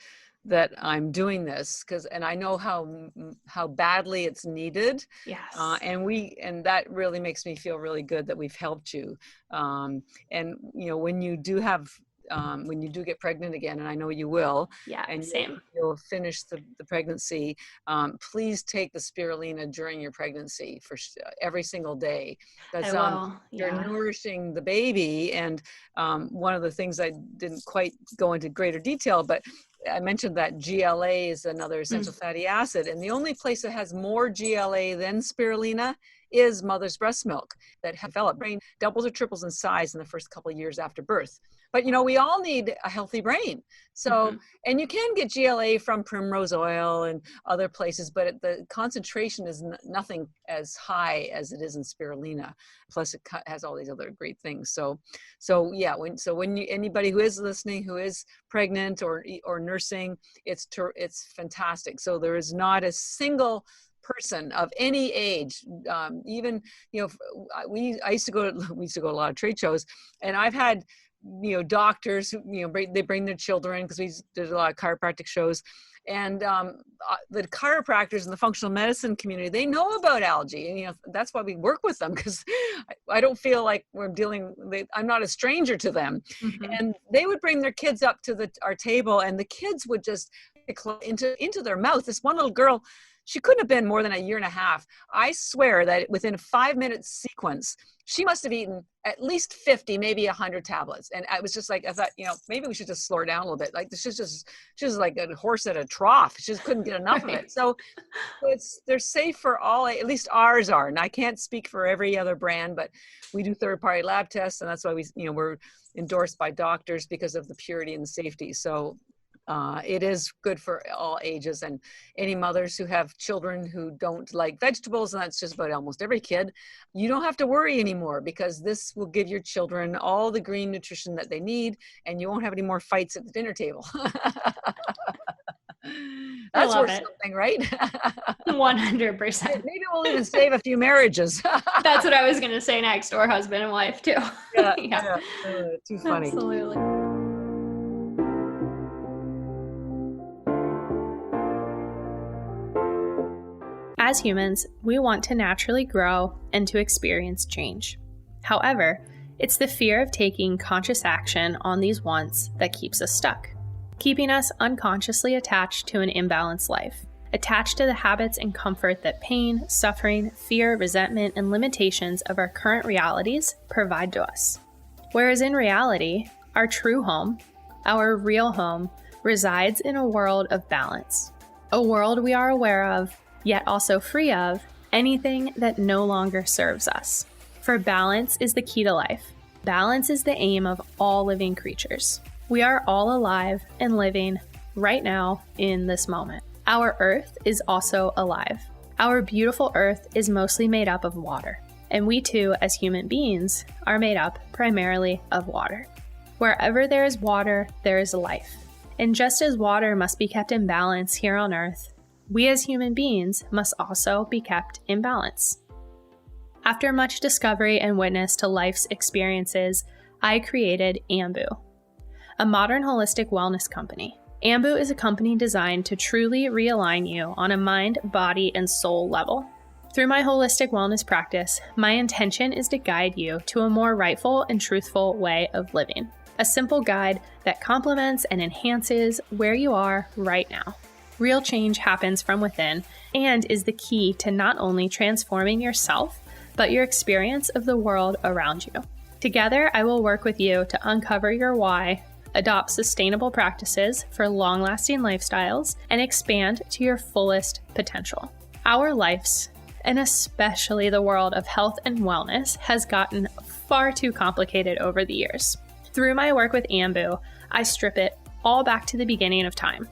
that I'm doing this and I know how badly it's needed. Yes. And that really makes me feel really good that we've helped you. And when you do get pregnant again, and I know you will, and same. You'll finish the pregnancy, please take the spirulina during your pregnancy for every single day, because you're nourishing the baby. And one of the things I didn't quite go into greater detail, but I mentioned that GLA is another essential fatty acid, and the only place that has more GLA than spirulina is mother's breast milk. That developed brain doubles or triples in size in the first couple of years after birth. But we all need a healthy brain. So, and you can get GLA from primrose oil and other places, but the concentration is nothing as high as it is in spirulina. Plus, it has all these other great things. When anybody who is listening who is pregnant or nursing, it's fantastic. So there is not a single person of any age, even we used to go to a lot of trade shows, and I've had doctors who they bring their children, because we did a lot of chiropractic shows, and the chiropractors in the functional medicine community, they know about algae, and that's why we work with them, because I don't feel like I'm not a stranger to them. And they would bring their kids up to our table, and the kids would just into their mouth. This one little girl, she couldn't have been more than 1.5 years. I swear that within a 5-minute sequence, she must have eaten at least 50, maybe 100 tablets. And I was just like, I thought, maybe we should just slow her down a little bit. Like, she's like a horse at a trough. She just couldn't get enough of it. So they're safe for all, at least ours are. And I can't speak for every other brand, but we do third-party lab tests. And that's why we're endorsed by doctors, because of the purity and the safety. So it is good for all ages, and any mothers who have children who don't like vegetables, and that's just about almost every kid, you don't have to worry anymore, because this will give your children all the green nutrition that they need, and you won't have any more fights at the dinner table. That's worth something, right? 100%. Maybe we'll even save a few marriages. That's what I was going to say next, or husband and wife too. Yeah. Too funny. Absolutely. As humans, we want to naturally grow and to experience change. However, it's the fear of taking conscious action on these wants that keeps us stuck, keeping us unconsciously attached to an imbalanced life, attached to the habits and comfort that pain, suffering, fear, resentment, and limitations of our current realities provide to us. Whereas in reality, our true home, our real home, resides in a world of balance, a world we are aware of, yet also free of anything that no longer serves us. For balance is the key to life. Balance is the aim of all living creatures. We are all alive and living right now in this moment. Our earth is also alive. Our beautiful earth is mostly made up of water, and we too, as human beings, are made up primarily of water. Wherever there is water, there is life. And just as water must be kept in balance here on earth, we as human beings must also be kept in balance. After much discovery and witness to life's experiences, I created Ambu, a modern holistic wellness company. Ambu is a company designed to truly realign you on a mind, body, and soul level. Through my holistic wellness practice, my intention is to guide you to a more rightful and truthful way of living. A simple guide that complements and enhances where you are right now. Real change happens from within and is the key to not only transforming yourself, but your experience of the world around you. Together, I will work with you to uncover your why, adopt sustainable practices for long-lasting lifestyles, and expand to your fullest potential. Our lives and especially the world of health and wellness, has gotten far too complicated over the years. Through my work with Ambu, I strip it all back to the beginning of time,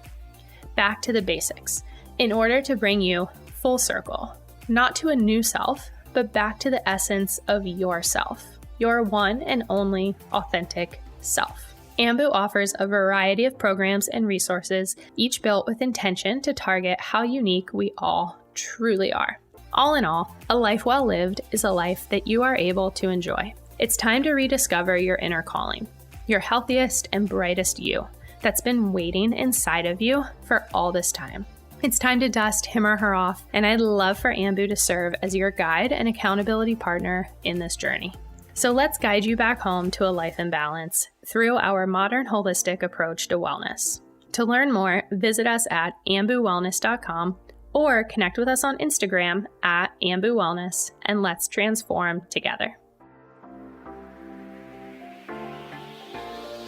back to the basics, in order to bring you full circle, not to a new self, but back to the essence of yourself, your one and only authentic self. Ambu offers a variety of programs and resources, each built with intention to target how unique we all truly are. All in all, a life well lived is a life that you are able to enjoy. It's time to rediscover your inner calling, your healthiest and brightest you that's been waiting inside of you for all this time. It's time to dust him or her off, and I'd love for Ambu to serve as your guide and accountability partner in this journey. So let's guide you back home to a life in balance through our modern holistic approach to wellness. To learn more, visit us at ambuwellness.com or connect with us on Instagram at ambuwellness, and let's transform together.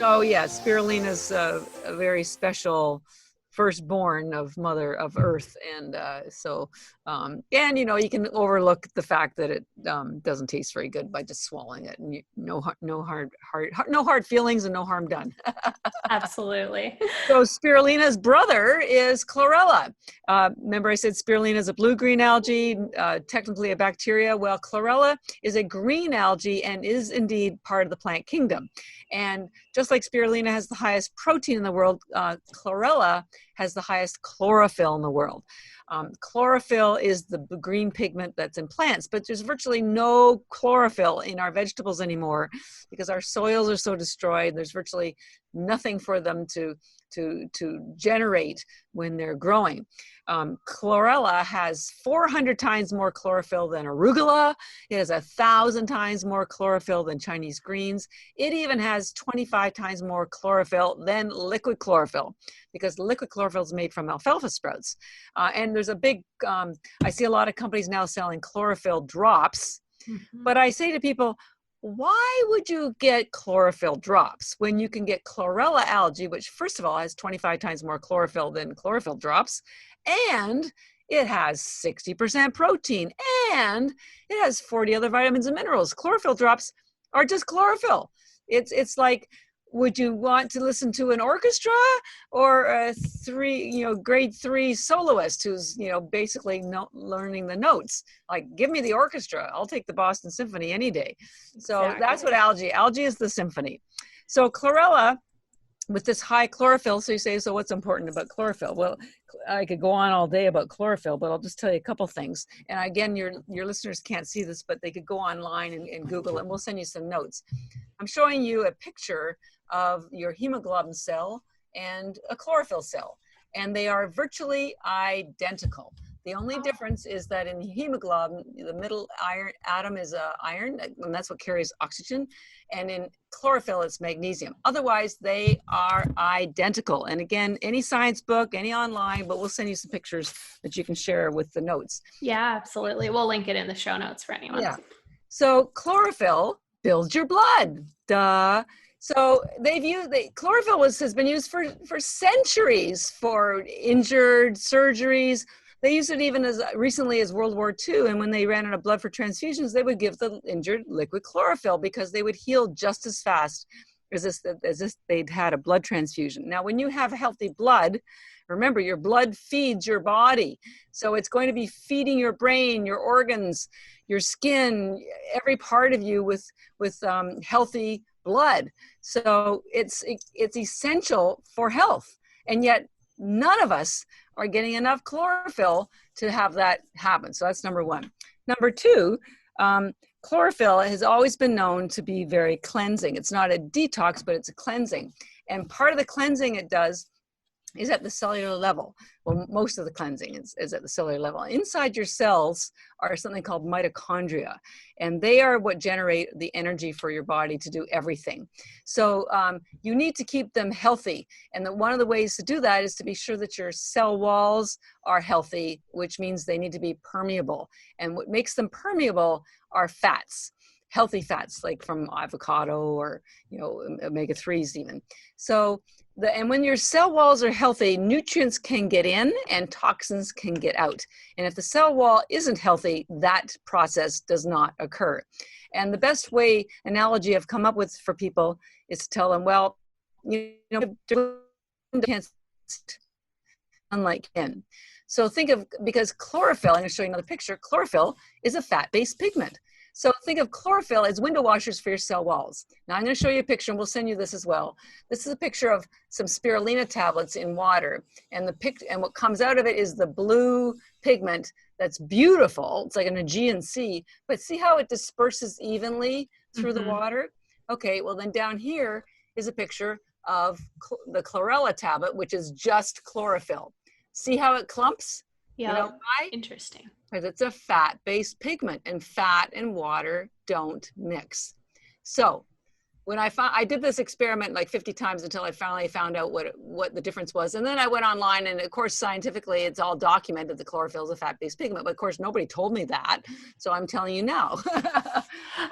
Oh yeah, spirulina is a very special firstborn of Mother of Earth, and and you can overlook the fact that it doesn't taste very good by just swallowing it, and no hard feelings and no harm done. Absolutely. So spirulina's brother is chlorella. Remember I said spirulina is a blue-green algae, technically a bacteria. Well, chlorella is a green algae and is indeed part of the plant kingdom. And just like spirulina has the highest protein in the world, chlorella has the highest chlorophyll in the world. Chlorophyll is the green pigment that's in plants, but there's virtually no chlorophyll in our vegetables anymore because our soils are so destroyed. There's virtually nothing for them to generate when they're growing. Chlorella has 400 times more chlorophyll than arugula. It has 1,000 times more chlorophyll than Chinese greens. It even has 25 times more chlorophyll than liquid chlorophyll, because liquid chlorophyll is made from alfalfa sprouts. And there's a big, I see a lot of companies now selling chlorophyll drops, but I say to people, why would you get chlorophyll drops when you can get chlorella algae, which first of all has 25 times more chlorophyll than chlorophyll drops, and it has 60% protein, and it has 40 other vitamins and minerals. Chlorophyll drops are just chlorophyll. It's like, would you want to listen to an orchestra or a grade 3 soloist who's, basically learning the notes? Like, give me the orchestra. I'll take the Boston Symphony any day. So exactly. That's what algae is, the symphony. So chlorella, with this high chlorophyll, so you say, so what's important about chlorophyll? Well, I could go on all day about chlorophyll, but I'll just tell you a couple things. And again, your listeners can't see this, but they could go online and Google it, and we'll send you some notes. I'm showing you a picture of your hemoglobin cell and a chlorophyll cell, and they are virtually identical. The only difference is that in hemoglobin, the middle iron atom is iron, and that's what carries oxygen. And in chlorophyll, it's magnesium. Otherwise, they are identical. And again, any science book, any online, but we'll send you some pictures that you can share with the notes. Yeah, absolutely. We'll link it in the show notes for anyone. Yeah. So chlorophyll builds your blood. Duh. So chlorophyll has been used for centuries for injured surgeries. They used it even as recently as World War II, and when they ran out of blood for transfusions, they would give the injured liquid chlorophyll because they would heal just as fast as if they'd had a blood transfusion. Now, when you have healthy blood, remember, your blood feeds your body. So it's going to be feeding your brain, your organs, your skin, every part of you with healthy blood. So it's essential for health. And yet none of us are getting enough chlorophyll to have that happen. So that's number one. Number two, chlorophyll has always been known to be very cleansing. It's not a detox, but it's a cleansing. And part of the cleansing it does is at the cellular level. Well, most of the cleansing is at the cellular level. Inside your cells are something called mitochondria, and they are what generate the energy for your body to do everything. So you need to keep them healthy. And one of the ways to do that is to be sure that your cell walls are healthy, which means they need to be permeable. And what makes them permeable are fats. healthy fats, like from avocado or, omega-3s even. So and when your cell walls are healthy, nutrients can get in and toxins can get out. And if the cell wall isn't healthy, that process does not occur. And the best analogy I've come up with for people is to tell them, well, sunlight in. So think of, because chlorophyll, I'm going to show you another picture, chlorophyll is a fat-based pigment. So think of chlorophyll as window washers for your cell walls. Now I'm going to show you a picture, and we'll send you this as well. This is a picture of some spirulina tablets in water, and what comes out of it is the blue pigment that's beautiful. It's like an Aegean Sea, but see how it disperses evenly through the water? Okay, well then down here is a picture of the chlorella tablet, which is just chlorophyll. See how it clumps? Yeah. You know why? Interesting. Because it's a fat-based pigment, and fat and water don't mix. So when I did this experiment like 50 times until I finally found out what the difference was. And then I went online, and of course, scientifically, it's all documented that chlorophyll is a fat-based pigment. But of course, nobody told me that. So I'm telling you now.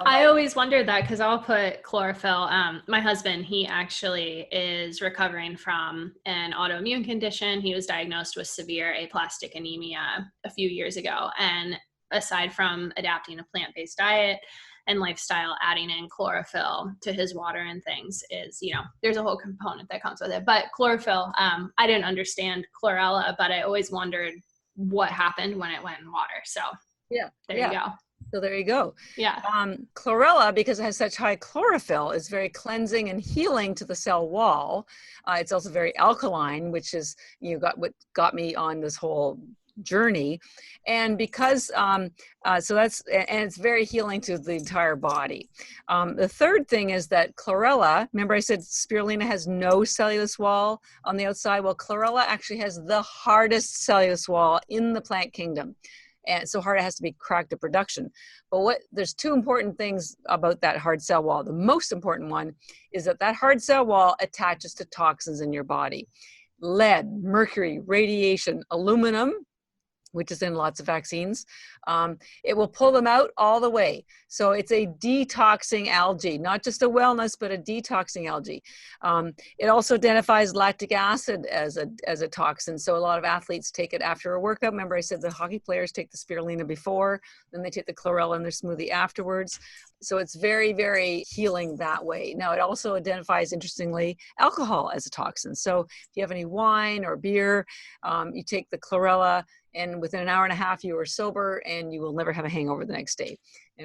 I always wondered that, because I'll put chlorophyll. My husband, he actually is recovering from an autoimmune condition. He was diagnosed with severe aplastic anemia a few years ago. And aside from adapting a plant-based diet and lifestyle, adding in chlorophyll to his water and things is, there's a whole component that comes with it. But chlorophyll, I didn't understand chlorella, but I always wondered what happened when it went in water. So there you go. So there you go. Yeah. Chlorella, because it has such high chlorophyll, is very cleansing and healing to the cell wall. It's also very alkaline, which is what got me on this whole journey. And because it's very healing to the entire body. The third thing is that chlorella, remember I said spirulina has no cellulose wall on the outside? Well, chlorella actually has the hardest cellulose wall in the plant kingdom. And so hard it has to be cracked to production. But there's two important things about that hard cell wall. The most important one is that hard cell wall attaches to toxins in your body. Lead, mercury, radiation, aluminum, which is in lots of vaccines. It will pull them out all the way. So it's a detoxing algae, not just a wellness, but a detoxing algae. It also identifies lactic acid as a toxin. So a lot of athletes take it after a workout. Remember I said the hockey players take the spirulina before, then they take the chlorella in their smoothie afterwards. So it's very, very healing that way. Now, it also identifies, interestingly, alcohol as a toxin. So if you have any wine or beer, you take the chlorella, and within an hour and a half, you are sober, and you will never have a hangover the next day.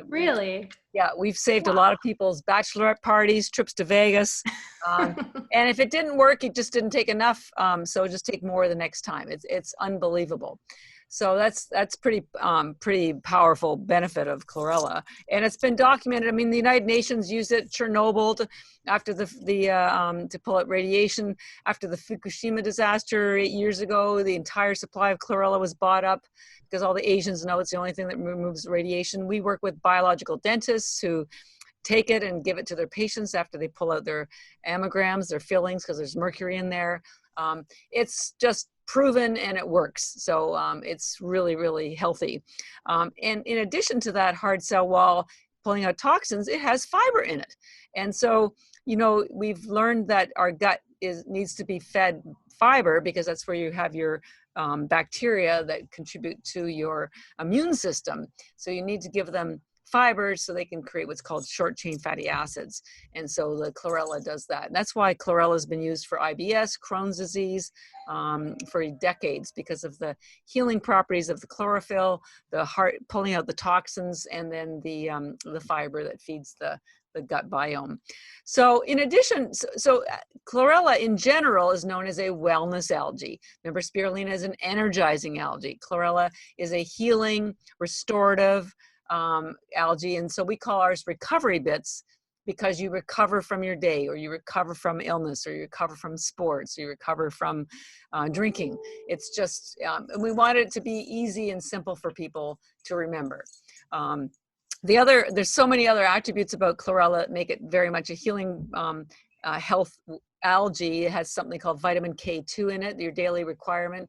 Really? Yeah, we've saved a lot of people's bachelorette parties, trips to Vegas. And if it didn't work, it just didn't take enough. So just take more the next time. It's unbelievable. So that's pretty powerful benefit of chlorella, and it's been documented. I mean, the United Nations used it, Chernobyl, to pull out radiation after the Fukushima disaster 8 years ago. The entire supply of chlorella was bought up because all the Asians know it's the only thing that removes radiation. We work with biological dentists who take it and give it to their patients after they pull out their amalgams, their fillings, because there's mercury in there. It's just proven, and it works. So it's really, really healthy. And in addition to that hard cell wall pulling out toxins, it has fiber in it. And so, we've learned that our gut needs to be fed fiber, because that's where you have your bacteria that contribute to your immune system. So you need to give them fibers so they can create what's called short chain fatty acids. And so the chlorella does that. And that's why chlorella has been used for IBS, Crohn's disease, for decades, because of the healing properties of the chlorophyll, the heart pulling out the toxins, and then the fiber that feeds the gut biome. So in addition, chlorella in general is known as a wellness algae. Remember, spirulina is an energizing algae. Chlorella is a healing, restorative algae. And so we call ours recovery bits, because you recover from your day, or you recover from illness, or you recover from sports, or you recover from drinking. It's just, we want it to be easy and simple for people to remember. There's so many other attributes about chlorella that make it very much a healing health algae has something called vitamin K2 in it, your daily requirement.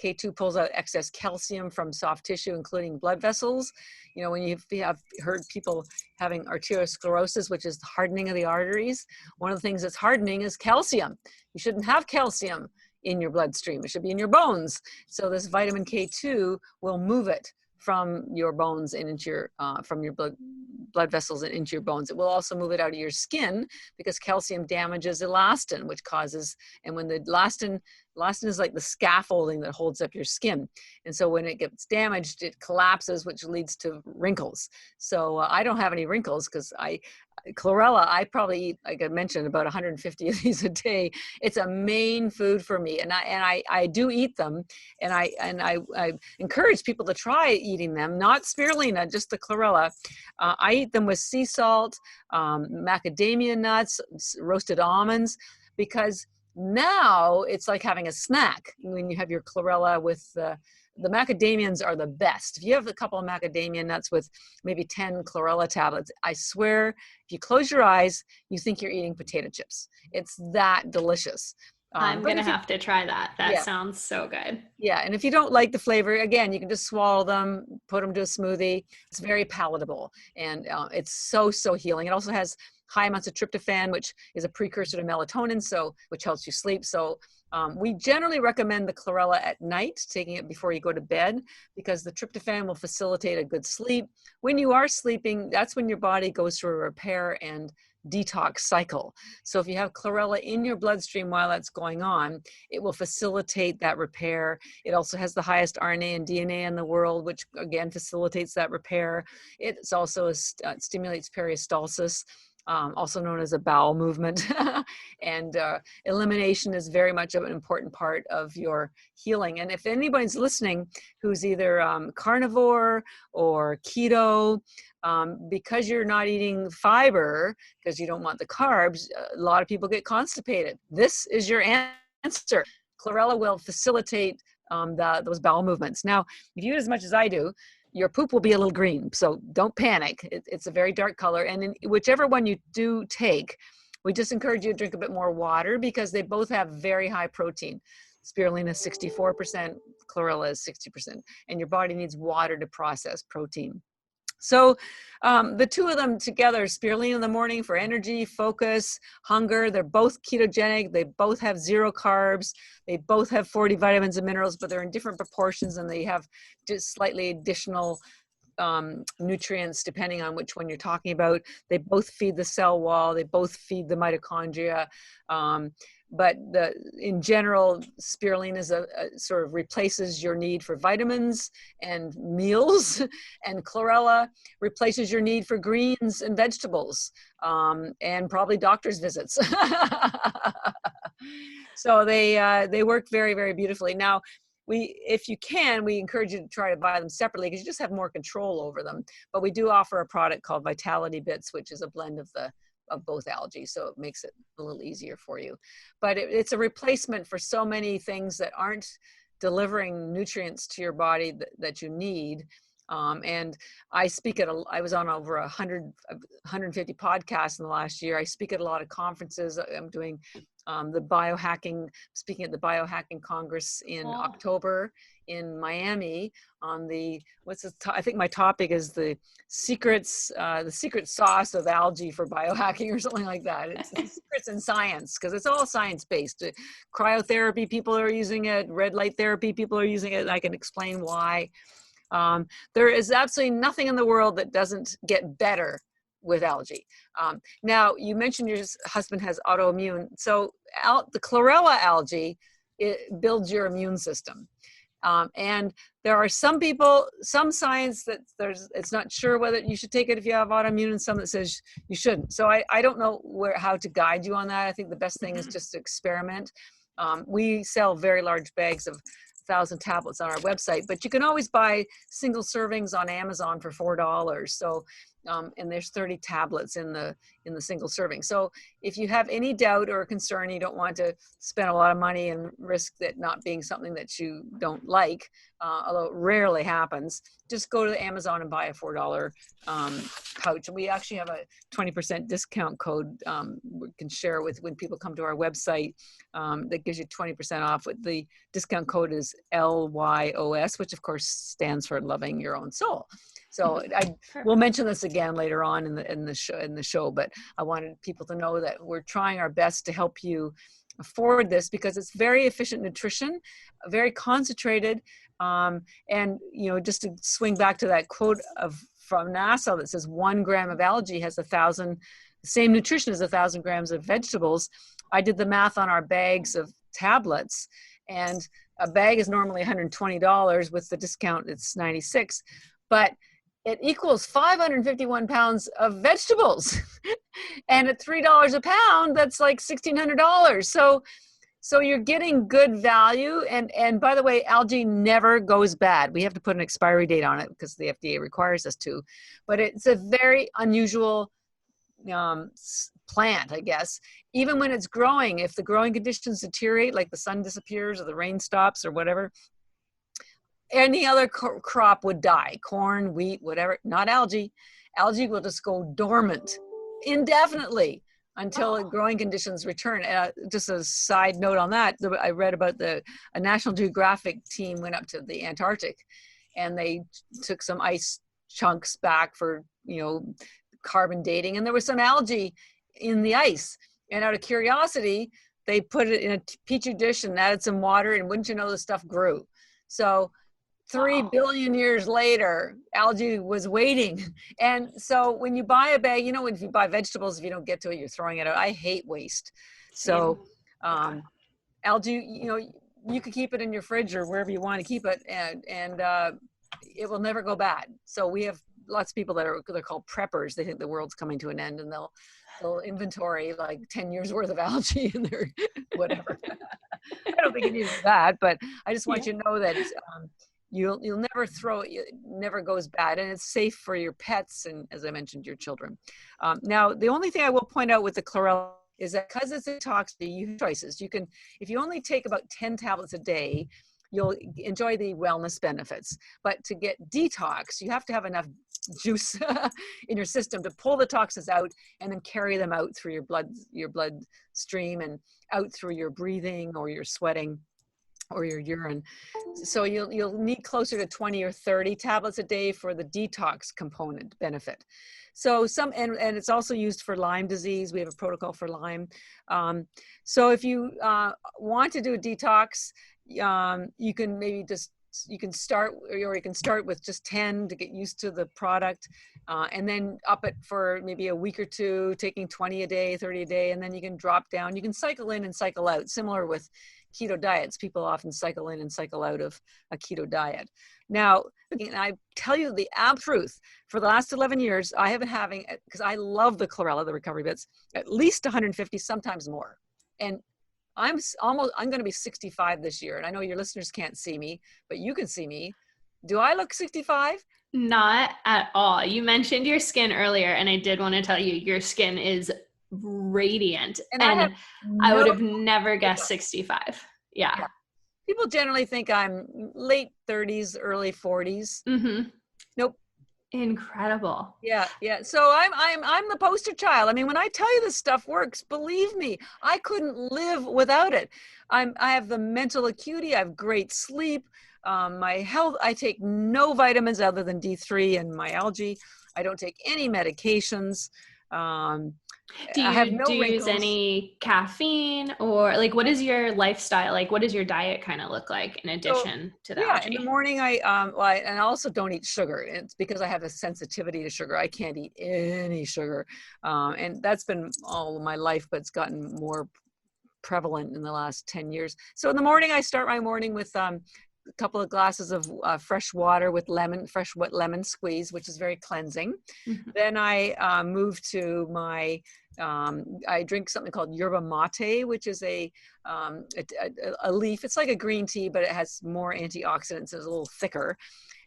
K2 pulls out excess calcium from soft tissue, including blood vessels. You know, when you have heard people having arteriosclerosis, which is the hardening of the arteries, one of the things that's hardening is calcium. You shouldn't have calcium in your bloodstream. It should be in your bones. So this vitamin K2 will move it from your bones and into your, from your blood vessels and into your bones. It will also move it out of your skin because calcium damages elastin, which causes, and when the elastin is like the scaffolding that holds up your skin. And so when it gets damaged, it collapses, which leads to wrinkles. So I don't have any wrinkles because chlorella, I probably eat, like I mentioned, about 150 of these a day. It's a main food for me, and I do eat them, and I encourage people to try eating them. Not spirulina, just the chlorella. I eat them with sea salt, macadamia nuts, roasted almonds, because now it's like having a snack when you have your chlorella with the macadamians are the best. If you have a couple of macadamia nuts with maybe 10 chlorella tablets, I swear, if you close your eyes, you think you're eating potato chips. It's that delicious. I'm going to have to try that. That Yeah. sounds so good. Yeah, and if you don't like the flavor, again, you can just swallow them, put them to a smoothie. It's very palatable, and it's so healing. It also has high amounts of tryptophan, which is a precursor to melatonin, which helps you sleep. So we generally recommend the chlorella at night, taking it before you go to bed, because the tryptophan will facilitate a good sleep. When you are sleeping, that's when your body goes through a repair and detox cycle. So if you have chlorella in your bloodstream while that's going on, it will facilitate that repair. It also has the highest RNA and DNA in the world, which again facilitates that repair. It's also stimulates peristalsis, also known as a bowel movement. And elimination is very much an important part of your healing. And if anybody's listening who's either carnivore or keto, because you're not eating fiber, because you don't want the carbs, a lot of people get constipated. This is your answer. Chlorella will facilitate those bowel movements. Now, if you eat as much as I do, your poop will be a little green, so don't panic. It's a very dark color, and in whichever one you do take, we just encourage you to drink a bit more water because they both have very high protein. Spirulina is 64%, chlorella is 60%, and your body needs water to process protein. So the two of them together, spirulina in the morning for energy, focus, hunger, they're both ketogenic. They both have 0 carbs. They both have 40 vitamins and minerals, but they're in different proportions, and they have just slightly additional nutrients depending on which one you're talking about. They both feed the cell wall. They both feed the mitochondria. But in general, spirulina is sort of replaces your need for vitamins and meals, and chlorella replaces your need for greens and vegetables, and probably doctor's visits. So they work very, very beautifully. Now, if you can, we encourage you to try to buy them separately because you just have more control over them. But we do offer a product called Algae, which is a blend of both algae, so it makes it a little easier for you. But it's a replacement for so many things that aren't delivering nutrients to your body that you need. And I speak I was on over 150 podcasts in the last year. I speak at a lot of conferences. I'm doing speaking at the Biohacking Congress in October in Miami on I think my topic is the secret sauce of algae for biohacking or something like that. It's the secrets in science, because it's all science-based. Cryotherapy, people are using it. Red light therapy, people are using it. And I can explain why. There is absolutely nothing in the world that doesn't get better with algae. Now, you mentioned your husband has autoimmune. So the chlorella algae, it builds your immune system. And there are some science that it's not sure whether you should take it if you have autoimmune, and some that says you shouldn't. So I don't know how to guide you on that. I think the best thing is just to experiment. We sell very large bags of 1,000 tablets on our website, but you can always buy single servings on Amazon for $4. So, and there's 30 tablets in the single serving. So if you have any doubt or concern, you don't want to spend a lot of money and risk that not being something that you don't like, although it rarely happens. Just go to Amazon and buy a $4 pouch. And we actually have a 20% discount code we can share with when people come to our website that gives you 20% off. The discount code is LYOS, which of course stands for Loving Your Own Soul. So we'll mention this again later on in the show, but I wanted people to know that we're trying our best to help you afford this because it's very efficient nutrition, very concentrated. And, you know, just to swing back to that quote from NASA that says 1 gram of algae has same nutrition as 1,000 grams of vegetables. I did the math on our bags of tablets, and a bag is normally $120. With the discount, it's $96, but it equals 551 pounds of vegetables. And at $3 a pound, that's like $1,600. So you're getting good value. And by the way, algae never goes bad. We have to put an expiry date on it because the FDA requires us to. But it's a very unusual plant, I guess. Even when it's growing, if the growing conditions deteriorate, like the sun disappears or the rain stops or whatever, any other crop would die. Corn, wheat, whatever, not algae. Algae will just go dormant indefinitely until growing conditions return. Just a side note on that, I read about a National Geographic team went up to the Antarctic and they took some ice chunks back for, you know, carbon dating, and there was some algae in the ice. And out of curiosity, they put it in a petri dish and added some water, and wouldn't you know, the stuff grew. So 3 billion years later, algae was waiting. And so when you buy a bag, you know, if you buy vegetables, if you don't get to it, you're throwing it out. I hate waste. So algae, you know, you could keep it in your fridge or wherever you want to keep it, and it will never go bad. So we have lots of people they're called preppers. They think the world's coming to an end, and they'll inventory like 10 years worth of algae in their whatever. I don't think it needs that, but I just want you to know that you'll never throw it. It never goes bad, and it's safe for your pets and, as I mentioned, your children. Now, the only thing I will point out with the chlorella is that because it's a toxin, you have choices. You can, if you only take about 10 tablets a day, you'll enjoy the wellness benefits. But to get detox, you have to have enough juice in your system to pull the toxins out and then carry them out through your blood stream and out through your breathing or your sweating or your urine. So you'll need closer to 20 or 30 tablets a day for the detox component benefit. So and it's also used for Lyme disease. We have a protocol for Lyme. So if you want to do a detox, you can maybe you can start with just 10 to get used to the product, and then up it for maybe a week or two, taking 20 a day, 30 a day, and then you can drop down. You can cycle in and cycle out, similar with keto diets. People often cycle in and cycle out of a keto diet. Now, I tell you the truth, for the last 11 years, I have been having, because I love the chlorella, the recovery bits, at least 150, sometimes more. And I'm going to be 65 this year. And I know your listeners can't see me, but you can see me. Do I look 65? Not at all. You mentioned your skin earlier, and I did want to tell you your skin is radiant. And I would have never guessed 65. Yeah. People generally think I'm late 30s, early 40s. Mm-hmm. Nope. Incredible. Yeah. So I'm the poster child. I mean, when I tell you this stuff works, believe me, I couldn't live without it. I have the mental acuity. I have great sleep. My health. I take no vitamins other than D3 and my algae. I don't take any medications. Do you use any caffeine, or like, what is your lifestyle? Like, what does your diet kind of look like in addition to the algae? In the morning, and I also don't eat sugar. It's because I have a sensitivity to sugar. I can't eat any sugar. And that's been all my life, but it's gotten more prevalent in the last 10 years. So in the morning, I start my morning with a couple of glasses of fresh water with fresh wet lemon squeeze, which is very cleansing. Mm-hmm. Then I move to I drink something called yerba mate, which is a leaf. It's like a green tea, but it has more antioxidants. It's a little thicker.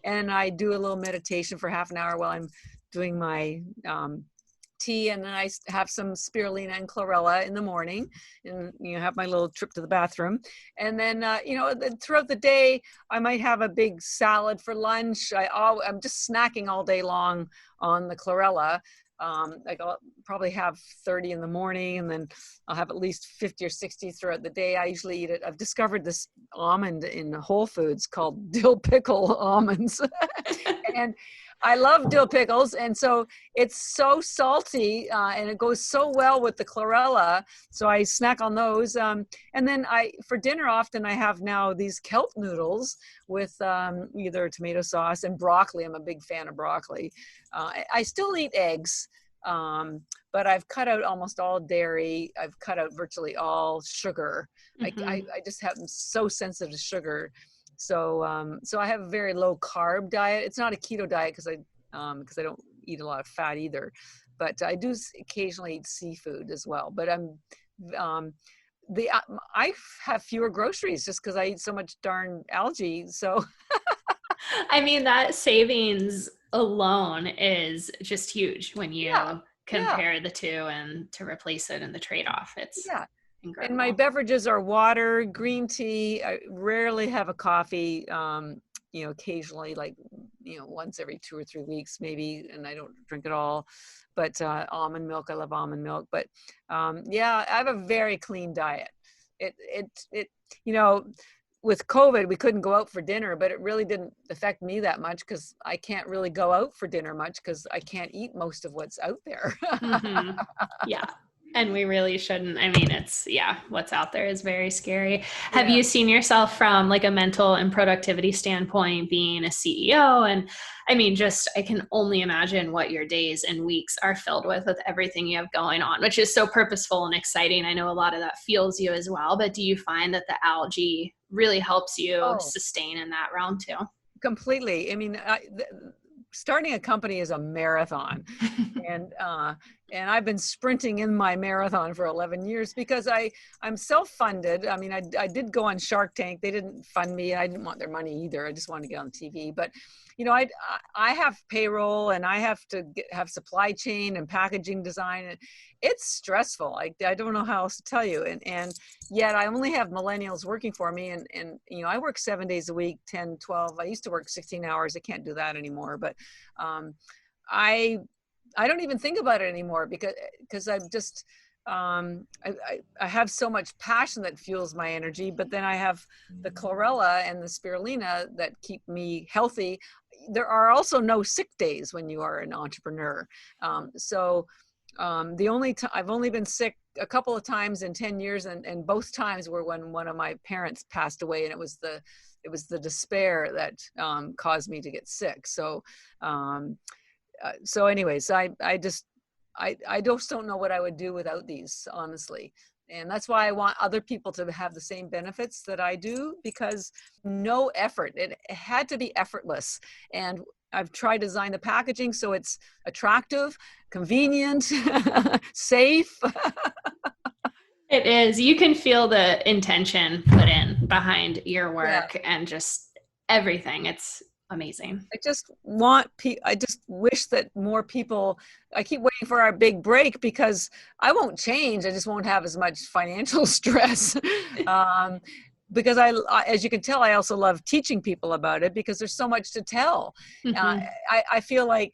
And I do a little meditation for half an hour while I'm doing my tea, and then I have some spirulina and chlorella in the morning, and have my little trip to the bathroom. And then throughout the day, I might have a big salad for lunch. I'm just snacking all day long on the chlorella. I'll probably have 30 in the morning, and then I'll have at least 50 or 60 throughout the day. I usually eat it. I've discovered this almond in Whole Foods called dill pickle almonds. And I love dill pickles. And so it's so salty, and it goes so well with the chlorella. So I snack on those. And then for dinner, often I have now these kelp noodles with either tomato sauce and broccoli. I'm a big fan of broccoli. I still eat eggs, but I've cut out almost all dairy. I've cut out virtually all sugar. Mm-hmm. I just am so sensitive to sugar. So I have a very low carb diet. It's not a keto diet because I don't eat a lot of fat either, but I do occasionally eat seafood as well. But I have fewer groceries just because I eat so much darn algae. So I mean, that savings alone is just huge when you compare the two, and to replace it in the trade-off. It's incredible. And my beverages are water, green tea. I rarely have a coffee, occasionally, like, once every 2 or 3 weeks maybe, and I don't drink it all. But almond milk, I love almond milk. But I have a very clean diet. With COVID, we couldn't go out for dinner, but it really didn't affect me that much because I can't really go out for dinner much because I can't eat most of what's out there. Mm-hmm. Yeah. And we really shouldn't. I mean, what's out there is very scary. Have you seen yourself from like a mental and productivity standpoint being a CEO? And I mean, I can only imagine what your days and weeks are filled with everything you have going on, which is so purposeful and exciting. I know a lot of that fuels you as well, but do you find that the algae really helps you sustain in that realm too? Completely. I mean, starting a company is a marathon. And I've been sprinting in my marathon for 11 years because I'm self-funded. I mean, I did go on Shark Tank. They didn't fund me. I didn't want their money either. I just wanted to get on TV. But, I have payroll, and I have to have supply chain and packaging design. And it's stressful. I don't know how else to tell you. And yet I only have millennials working for me. And I work 7 days a week, 10, 12. I used to work 16 hours. I can't do that anymore. But I don't even think about it anymore because I'm just, I have so much passion that fuels my energy, but then I have the chlorella and the spirulina that keep me healthy. There are also no sick days when you are an entrepreneur. The only I've only been sick a couple of times in 10 years, and both times were when one of my parents passed away, and it was the despair that caused me to get sick. So anyways, I just don't know what I would do without these, honestly. And that's why I want other people to have the same benefits that I do, because no effort, it had to be effortless. And I've tried to design the packaging so it's attractive, convenient, safe. It is. You can feel the intention put in behind your work and just everything. It's amazing. I just wish that more people, I keep waiting for our big break because I won't change. I just won't have as much financial stress. Because as you can tell, I also love teaching people about it because there's so much to tell. Mm-hmm. I feel like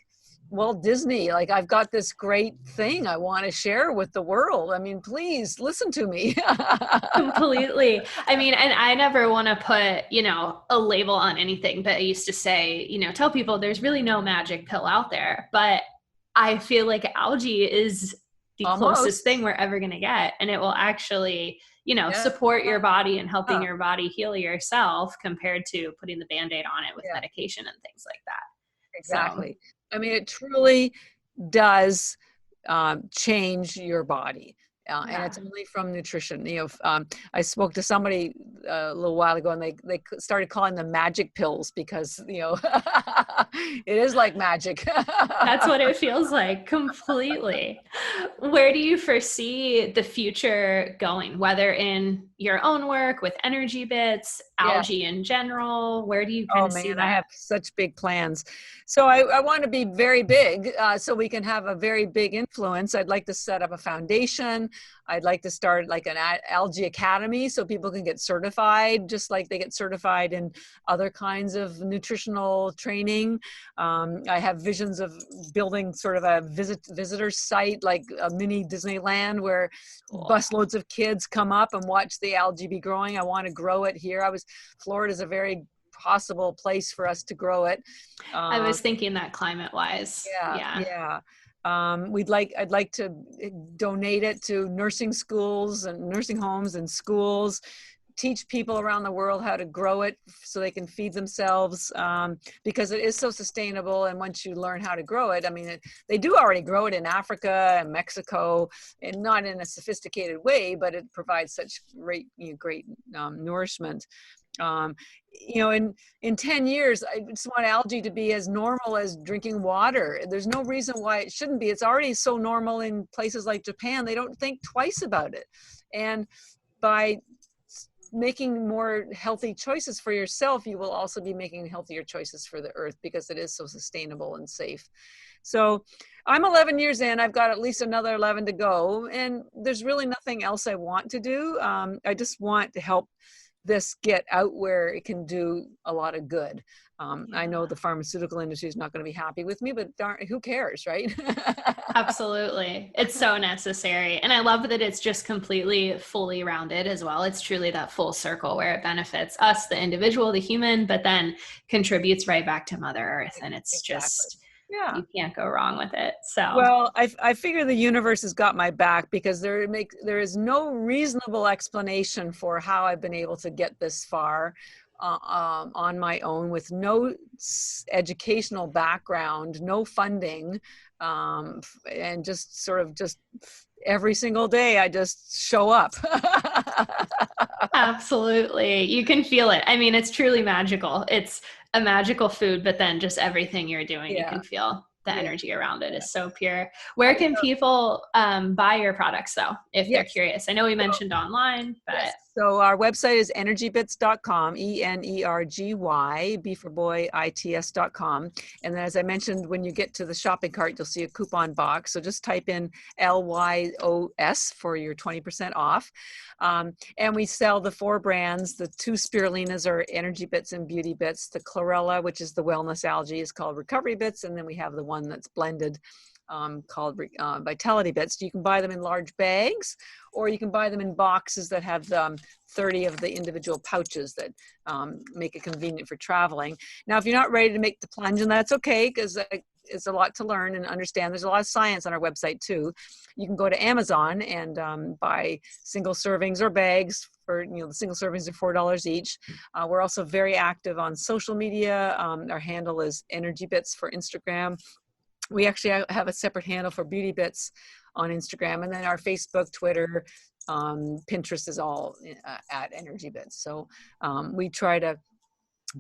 Walt Disney, like I've got this great thing I want to share with the world. I mean, please listen to me. Completely. I mean, and I never want to put, a label on anything, but I used to say, tell people there's really no magic pill out there, but I feel like algae is the closest thing we're ever going to get. And it will actually, support your body and helping your body heal yourself compared to putting the Band-Aid on it with medication and things like that. Exactly. So, I mean, it truly does change your body. And it's only from nutrition. I spoke to somebody a little while ago, and they started calling them magic pills because, it is like magic. That's what it feels like, completely. Where do you foresee the future going, whether in your own work with Energybits, Yeah. algae in general? Where do you kind Oh of see man, I that? have such big plans. So I want to be very big, so we can have a very big influence. I'd like to set up a foundation. I'd like to start like an algae academy so people can get certified, just like they get certified in other kinds of nutritional training. I have visions of building sort of a visitor site, like a mini Disneyland, where Cool. busloads of kids come up and watch the algae be growing. I want to grow it here. Florida is a very possible place for us to grow it. I was thinking that climate wise. Yeah, Yeah. yeah. I'd like to donate it to nursing schools and nursing homes and schools, teach people around the world how to grow it so they can feed themselves, because it is so sustainable. And once you learn how to grow it, I mean, they do already grow it in Africa and Mexico, and not in a sophisticated way, but it provides such great, nourishment. Um, in 10 years, I just want algae to be as normal as drinking water. There's no reason why it shouldn't be. It's already so normal in places like Japan. They don't think twice about it. And by making more healthy choices for yourself, you will also be making healthier choices for the earth, because it is so sustainable and safe. So I'm 11 years in. I've got at least another 11 to go. And there's really nothing else I want to do. I just want to help this get out where it can do a lot of good. I know the pharmaceutical industry is not going to be happy with me, but darn, who cares, right? Absolutely. It's so necessary. And I love that it's just completely fully rounded as well. It's truly that full circle where it benefits us, the individual, the human, but then contributes right back to Mother Earth. And it's Exactly. just, Yeah. you can't go wrong with it. So, Well, I figure the universe has got my back, because there is no reasonable explanation for how I've been able to get this far on my own, with no educational background, no funding, and just every single day I just show up. absolutely. You can feel it. I mean, it's truly magical. It's a magical food, but then just everything you're doing, you Yeah, can feel the yeah, energy around it yeah. is so pure. Where can people buy your products though, if they're Yes. curious? I know we So, mentioned online, yes. but So our website is energybits.com, ENERGY, B for boy, ITS.com. And then, as I mentioned, when you get to the shopping cart, you'll see a coupon box. So just type in LYOS for your 20% off. And we sell the 4 brands. The 2 Spirulinas are Energybits and Beauty Bits. The chlorella, which is the wellness algae, is called Recovery Bits. And then we have the one that's blended, called Vitality Bits. You can buy them in large bags, or you can buy them in boxes that have 30 of the individual pouches that make it convenient for traveling. Now, if you're not ready to make the plunge, and that's okay, because it's a lot to learn and understand. There's a lot of science on our website too. You can go to Amazon and buy single servings or bags for, the single servings are $4 each. We're also very active on social media. Our handle is Energybits for Instagram. We actually have a separate handle for Beauty Bits on Instagram, and then our Facebook, Twitter, Pinterest is all at Energybits. So we try to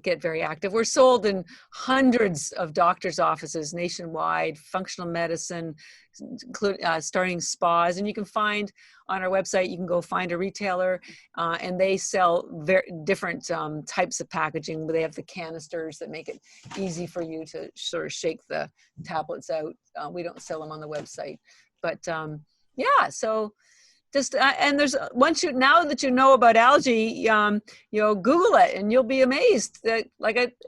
get very active. We're sold in hundreds of doctors' offices nationwide, functional medicine, starting spas. And you can find on our website, you can go find a retailer, and they sell very different types of packaging. They have the canisters that make it easy for you to sort of shake the tablets out. We don't sell them on the website, but yeah, so just and there's now that you know about algae, Google it and you'll be amazed that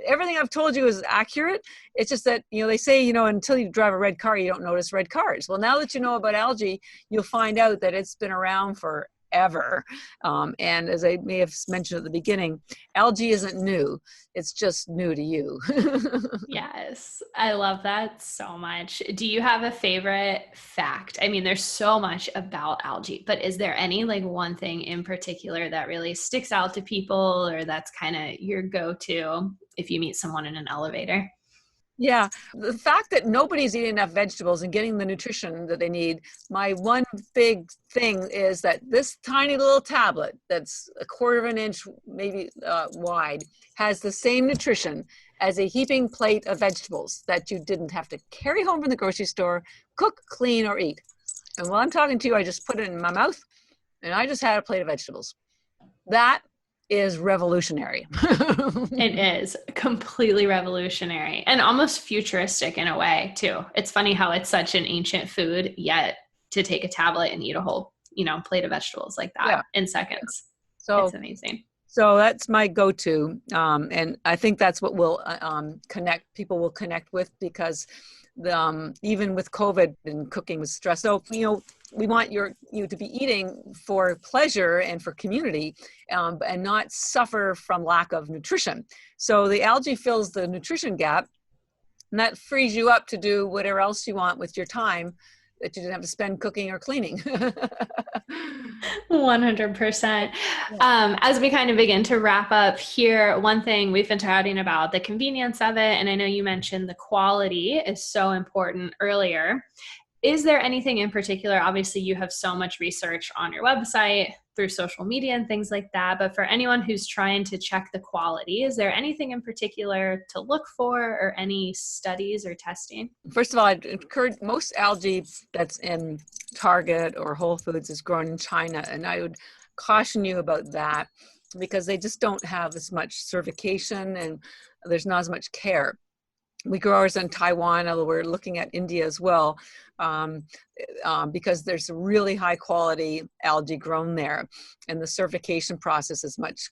everything I've told you is accurate. It's just that they say until you drive a red car you don't notice red cars. Well, now that you know about algae, you'll find out that it's been around forever. And as I may have mentioned at the beginning, algae isn't new. It's just new to you. yes, I love that so much. Do you have a favorite fact? I mean, there's so much about algae, but is there any one thing in particular that really sticks out to people, or that's kind of your go-to if you meet someone in an elevator? Yeah, the fact that nobody's eating enough vegetables and getting the nutrition that they need, my one big thing is that this tiny little tablet that's a quarter of an inch maybe wide has the same nutrition as a heaping plate of vegetables that you didn't have to carry home from the grocery store, cook, clean, or eat. And while I'm talking to you, I just put it in my mouth and I just had a plate of vegetables. That is revolutionary. It is completely revolutionary and almost futuristic in a way too. It's funny how it's such an ancient food, yet to take a tablet and eat a whole, plate of vegetables like that in seconds. So it's amazing. So that's my go-to. And I think that's what will people will connect with, because even with COVID and cooking with stress. So, we want you to be eating for pleasure and for community, and not suffer from lack of nutrition. So the algae fills the nutrition gap, and that frees you up to do whatever else you want with your time that you didn't have to spend cooking or cleaning. 100%. As we kind of begin to wrap up here, one thing we've been chatting about, the convenience of it, and I know you mentioned the quality is so important earlier. Is there anything in particular? Obviously, you have so much research on your website, through social media and things like that. But for anyone who's trying to check the quality, is there anything in particular to look for, or any studies or testing? First of all, I'd encourage, most algae that's in Target or Whole Foods is grown in China. And I would caution you about that, because they just don't have as much certification and there's not as much care. We grow ours in Taiwan, although we're looking at India as well, because there's really high quality algae grown there, and the certification process is much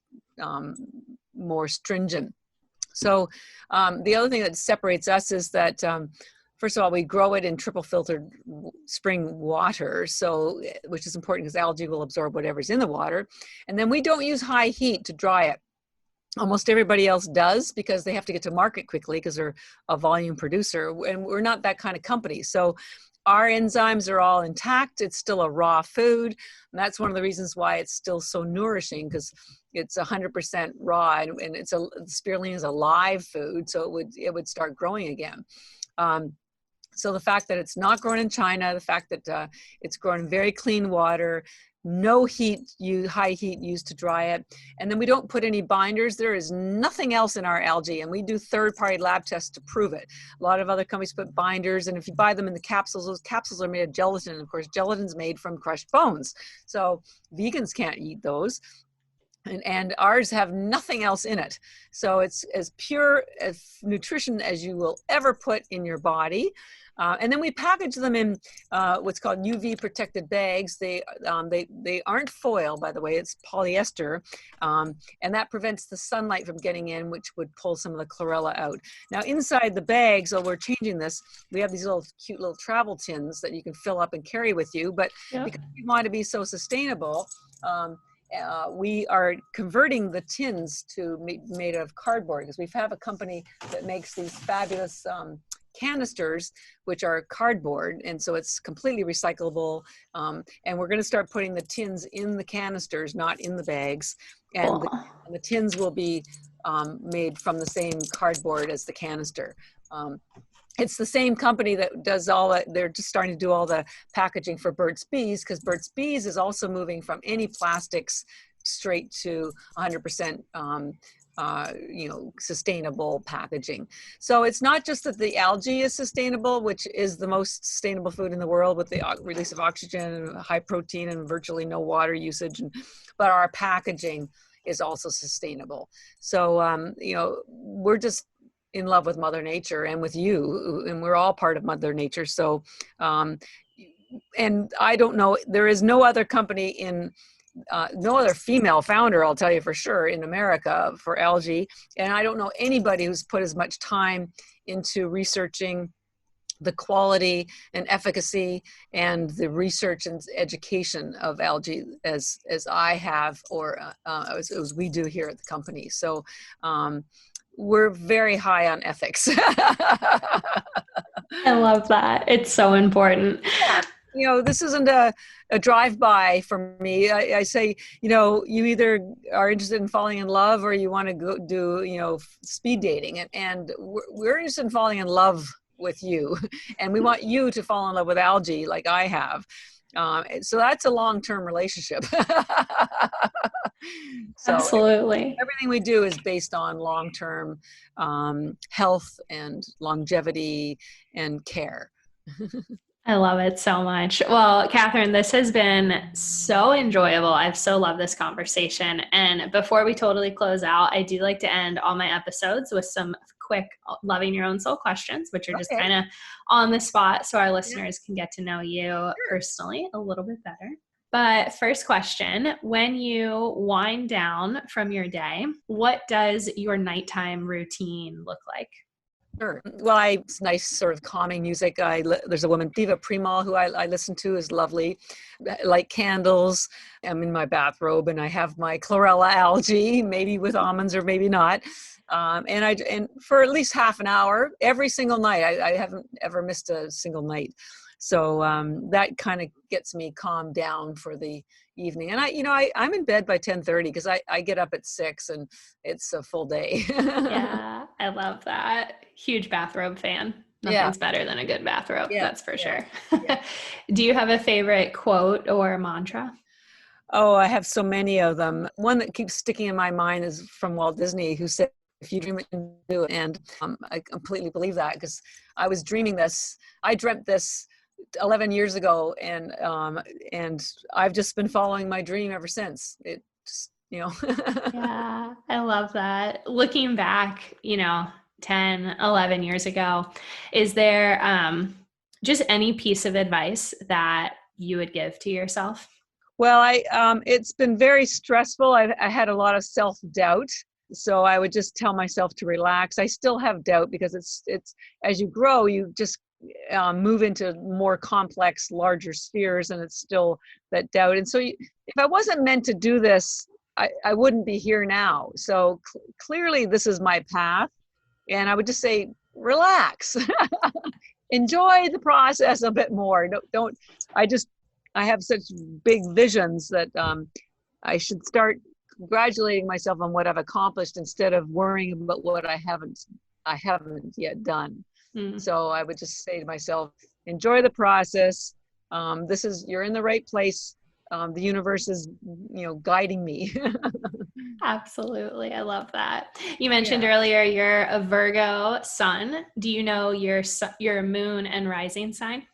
more stringent. So the other thing that separates us is that, first of all, we grow it in triple filtered spring water, so which is important because algae will absorb whatever's in the water. And then we don't use high heat to dry it. Almost everybody else does, because they have to get to market quickly because they're a volume producer, and we're not that kind of company. So our enzymes are all intact. It's still a raw food. And that's one of the reasons why it's still so nourishing, because it's 100% raw, and spirulina is a live food, so it would start growing again. So the fact that it's not grown in China, the fact that it's grown in very clean water, no high heat used to dry it. And then we don't put any binders. There is nothing else in our algae, and we do third-party lab tests to prove it. A lot of other companies put binders, and if you buy them in the capsules, those capsules are made of gelatin. And of course, gelatin's made from crushed bones. So vegans can't eat those. And ours have nothing else in it. So it's as pure as nutrition as you will ever put in your body. And then we package them in what's called UV protected bags. They aren't foil, by the way, it's polyester. And that prevents the sunlight from getting in, which would pull some of the chlorella out. Now inside the bags, so we're changing this, we have these cute little travel tins that you can fill up and carry with you. But because we want to be so sustainable, we are converting the tins to made of cardboard, because we have a company that makes these fabulous canisters, which are cardboard, and so it's completely recyclable. And we're going to start putting the tins in the canisters, not in the bags. And the tins will be made from the same cardboard as the canister. It's the same company that does all that. They're just starting to do all the packaging for Burt's Bees, because Burt's Bees is also moving from any plastics straight to 100% sustainable packaging. So it's not just that the algae is sustainable, which is the most sustainable food in the world with the release of oxygen and high protein and virtually no water usage, but our packaging is also sustainable. So, we're just in love with Mother Nature and with you, and we're all part of Mother Nature. So, and I don't know, there is no other company no other female founder, I'll tell you for sure, in America for algae. And I don't know anybody who's put as much time into researching the quality and efficacy and the research and education of algae as I have, or as we do here at the company. So we're very high on ethics. I love that. It's so important. this isn't a drive-by for me. I say, you either are interested in falling in love or you want to go do, speed dating. And we're interested in falling in love with you. And we want you to fall in love with algae like I have. So that's a long-term relationship. So Absolutely. everything we do is based on long-term health and longevity and care. I love it so much. Well, Catharine, this has been so enjoyable. I've so loved this conversation. And before we totally close out, I do like to end all my episodes with some quick loving your own soul questions, which are just kind of on the spot so our listeners can get to know you personally a little bit better. But first question, when you wind down from your day, what does your nighttime routine look like? Sure. Well, it's nice sort of calming music. There's a woman, Diva Primal, who I listen to, is lovely. I light candles. I'm in my bathrobe and I have my chlorella algae, maybe with almonds or maybe not. And for at least half an hour every single night. I haven't ever missed a single night. So that kind of gets me calmed down for the evening. And I'm in bed by 10:30 because I get up at 6 and it's a full day. Yeah, I love that. Huge bathrobe fan. Nothing's better than a good bathrobe. That's for sure. Do you have a favorite quote or mantra? Oh, I have so many of them. One that keeps sticking in my mind is from Walt Disney, who said, "If you dream it, you can do it." And I completely believe that because I was dreaming this. I dreamt this 11 years ago, and I've just been following my dream ever since. It just, Yeah, I love that. Looking back, 10, 11 years ago, is there just any piece of advice that you would give to yourself? Well, it's been very stressful. I had a lot of self-doubt. So I would just tell myself to relax. I still have doubt because it's as you grow, you just move into more complex, larger spheres, and it's still that doubt. And so if I wasn't meant to do this, I wouldn't be here now. So clearly this is my path. And I would just say, relax, enjoy the process a bit more. I have such big visions that I should start congratulating myself on what I've accomplished instead of worrying about what I haven't yet done. So I would just say to myself, enjoy the process. You're in the right place. The universe is, guiding me. Absolutely. I love that. You mentioned earlier you're a Virgo sun. Do you know your moon and rising sign?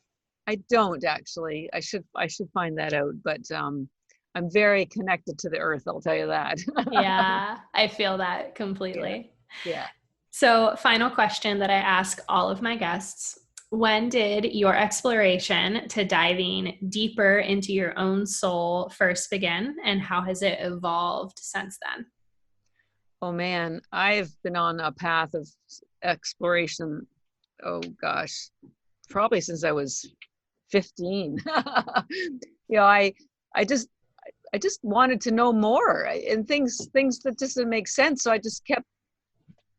I don't actually. I should find that out, but I'm very connected to the earth, I'll tell you that. Yeah, I feel that completely. Yeah. So, final question that I ask all of my guests. When did your exploration to diving deeper into your own soul first begin, and how has it evolved since then? Oh man, I've been on a path of exploration, oh gosh, probably since I was 15. I just wanted to know more, and things that just didn't make sense. So I just kept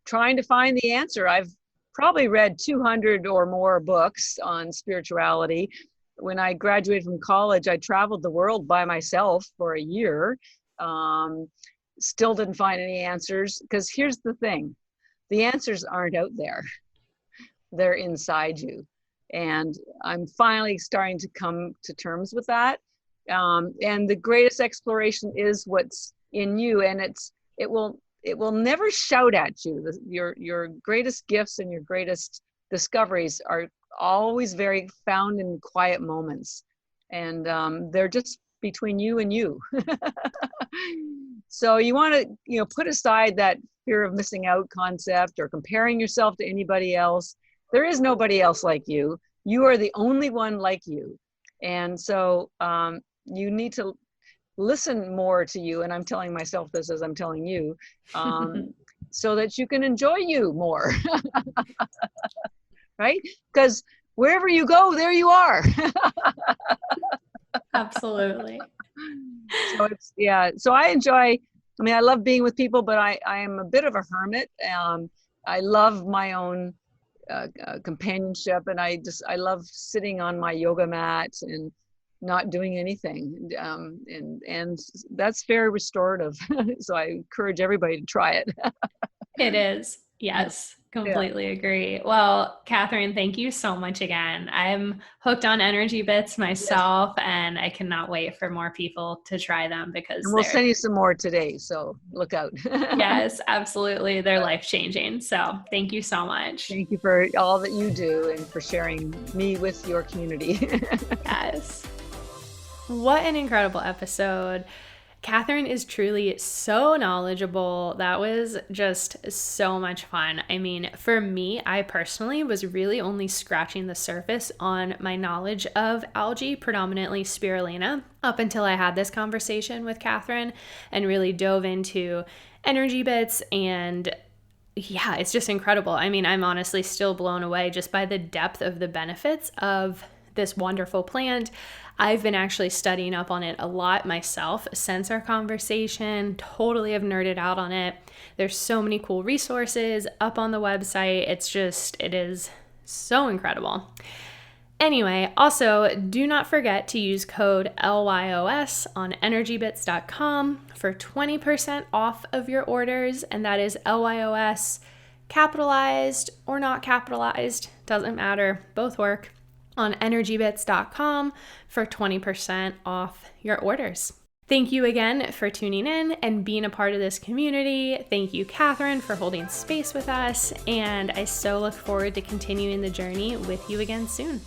trying to find the answer. I've probably read 200 or more books on spirituality. When I graduated from college, I traveled the world by myself for a year. Still didn't find any answers, because here's the thing. The answers aren't out there. They're inside you. And I'm finally starting to come to terms with that. And the greatest exploration is what's in you, and it will never shout at you. Your greatest gifts and your greatest discoveries are always very found in quiet moments, and they're just between you and you. So you want to put aside that fear of missing out concept or comparing yourself to anybody else. There is nobody else like you. You are the only one like you. And so you need to listen more to you. And I'm telling myself this as I'm telling you, so that you can enjoy you more. Right? Because wherever you go, there you are. Absolutely. So I love being with people, but I am a bit of a hermit. I love my own companionship. And I love sitting on my yoga mat and not doing anything. And that's very restorative. So I encourage everybody to try it. It is. Yes, completely agree. Well, Catharine, thank you so much again. I'm hooked on Energybits myself, and I cannot wait for more people to try them because And we'll send you some more today, so look out. Yes, absolutely. They're life-changing. So thank you so much. Thank you for all that you do and for sharing me with your community. Yes. What an incredible episode. Catharine is truly so knowledgeable. That was just so much fun. I mean, for me, I personally was really only scratching the surface on my knowledge of algae, predominantly spirulina, up until I had this conversation with Catharine and really dove into Energybits. And yeah, it's just incredible. I mean, I'm honestly still blown away just by the depth of the benefits of this wonderful plant. I've been actually studying up on it a lot myself since our conversation. Totally have nerded out on it. There's so many cool resources up on the website. It is so incredible. Anyway, also do not forget to use code LYOS on energybits.com for 20% off of your orders. And that is LYOS, capitalized or not capitalized, doesn't matter, both work, on energybits.com for 20% off your orders. Thank you again for tuning in and being a part of this community. Thank you, Catharine, for holding space with us. And I so look forward to continuing the journey with you again soon.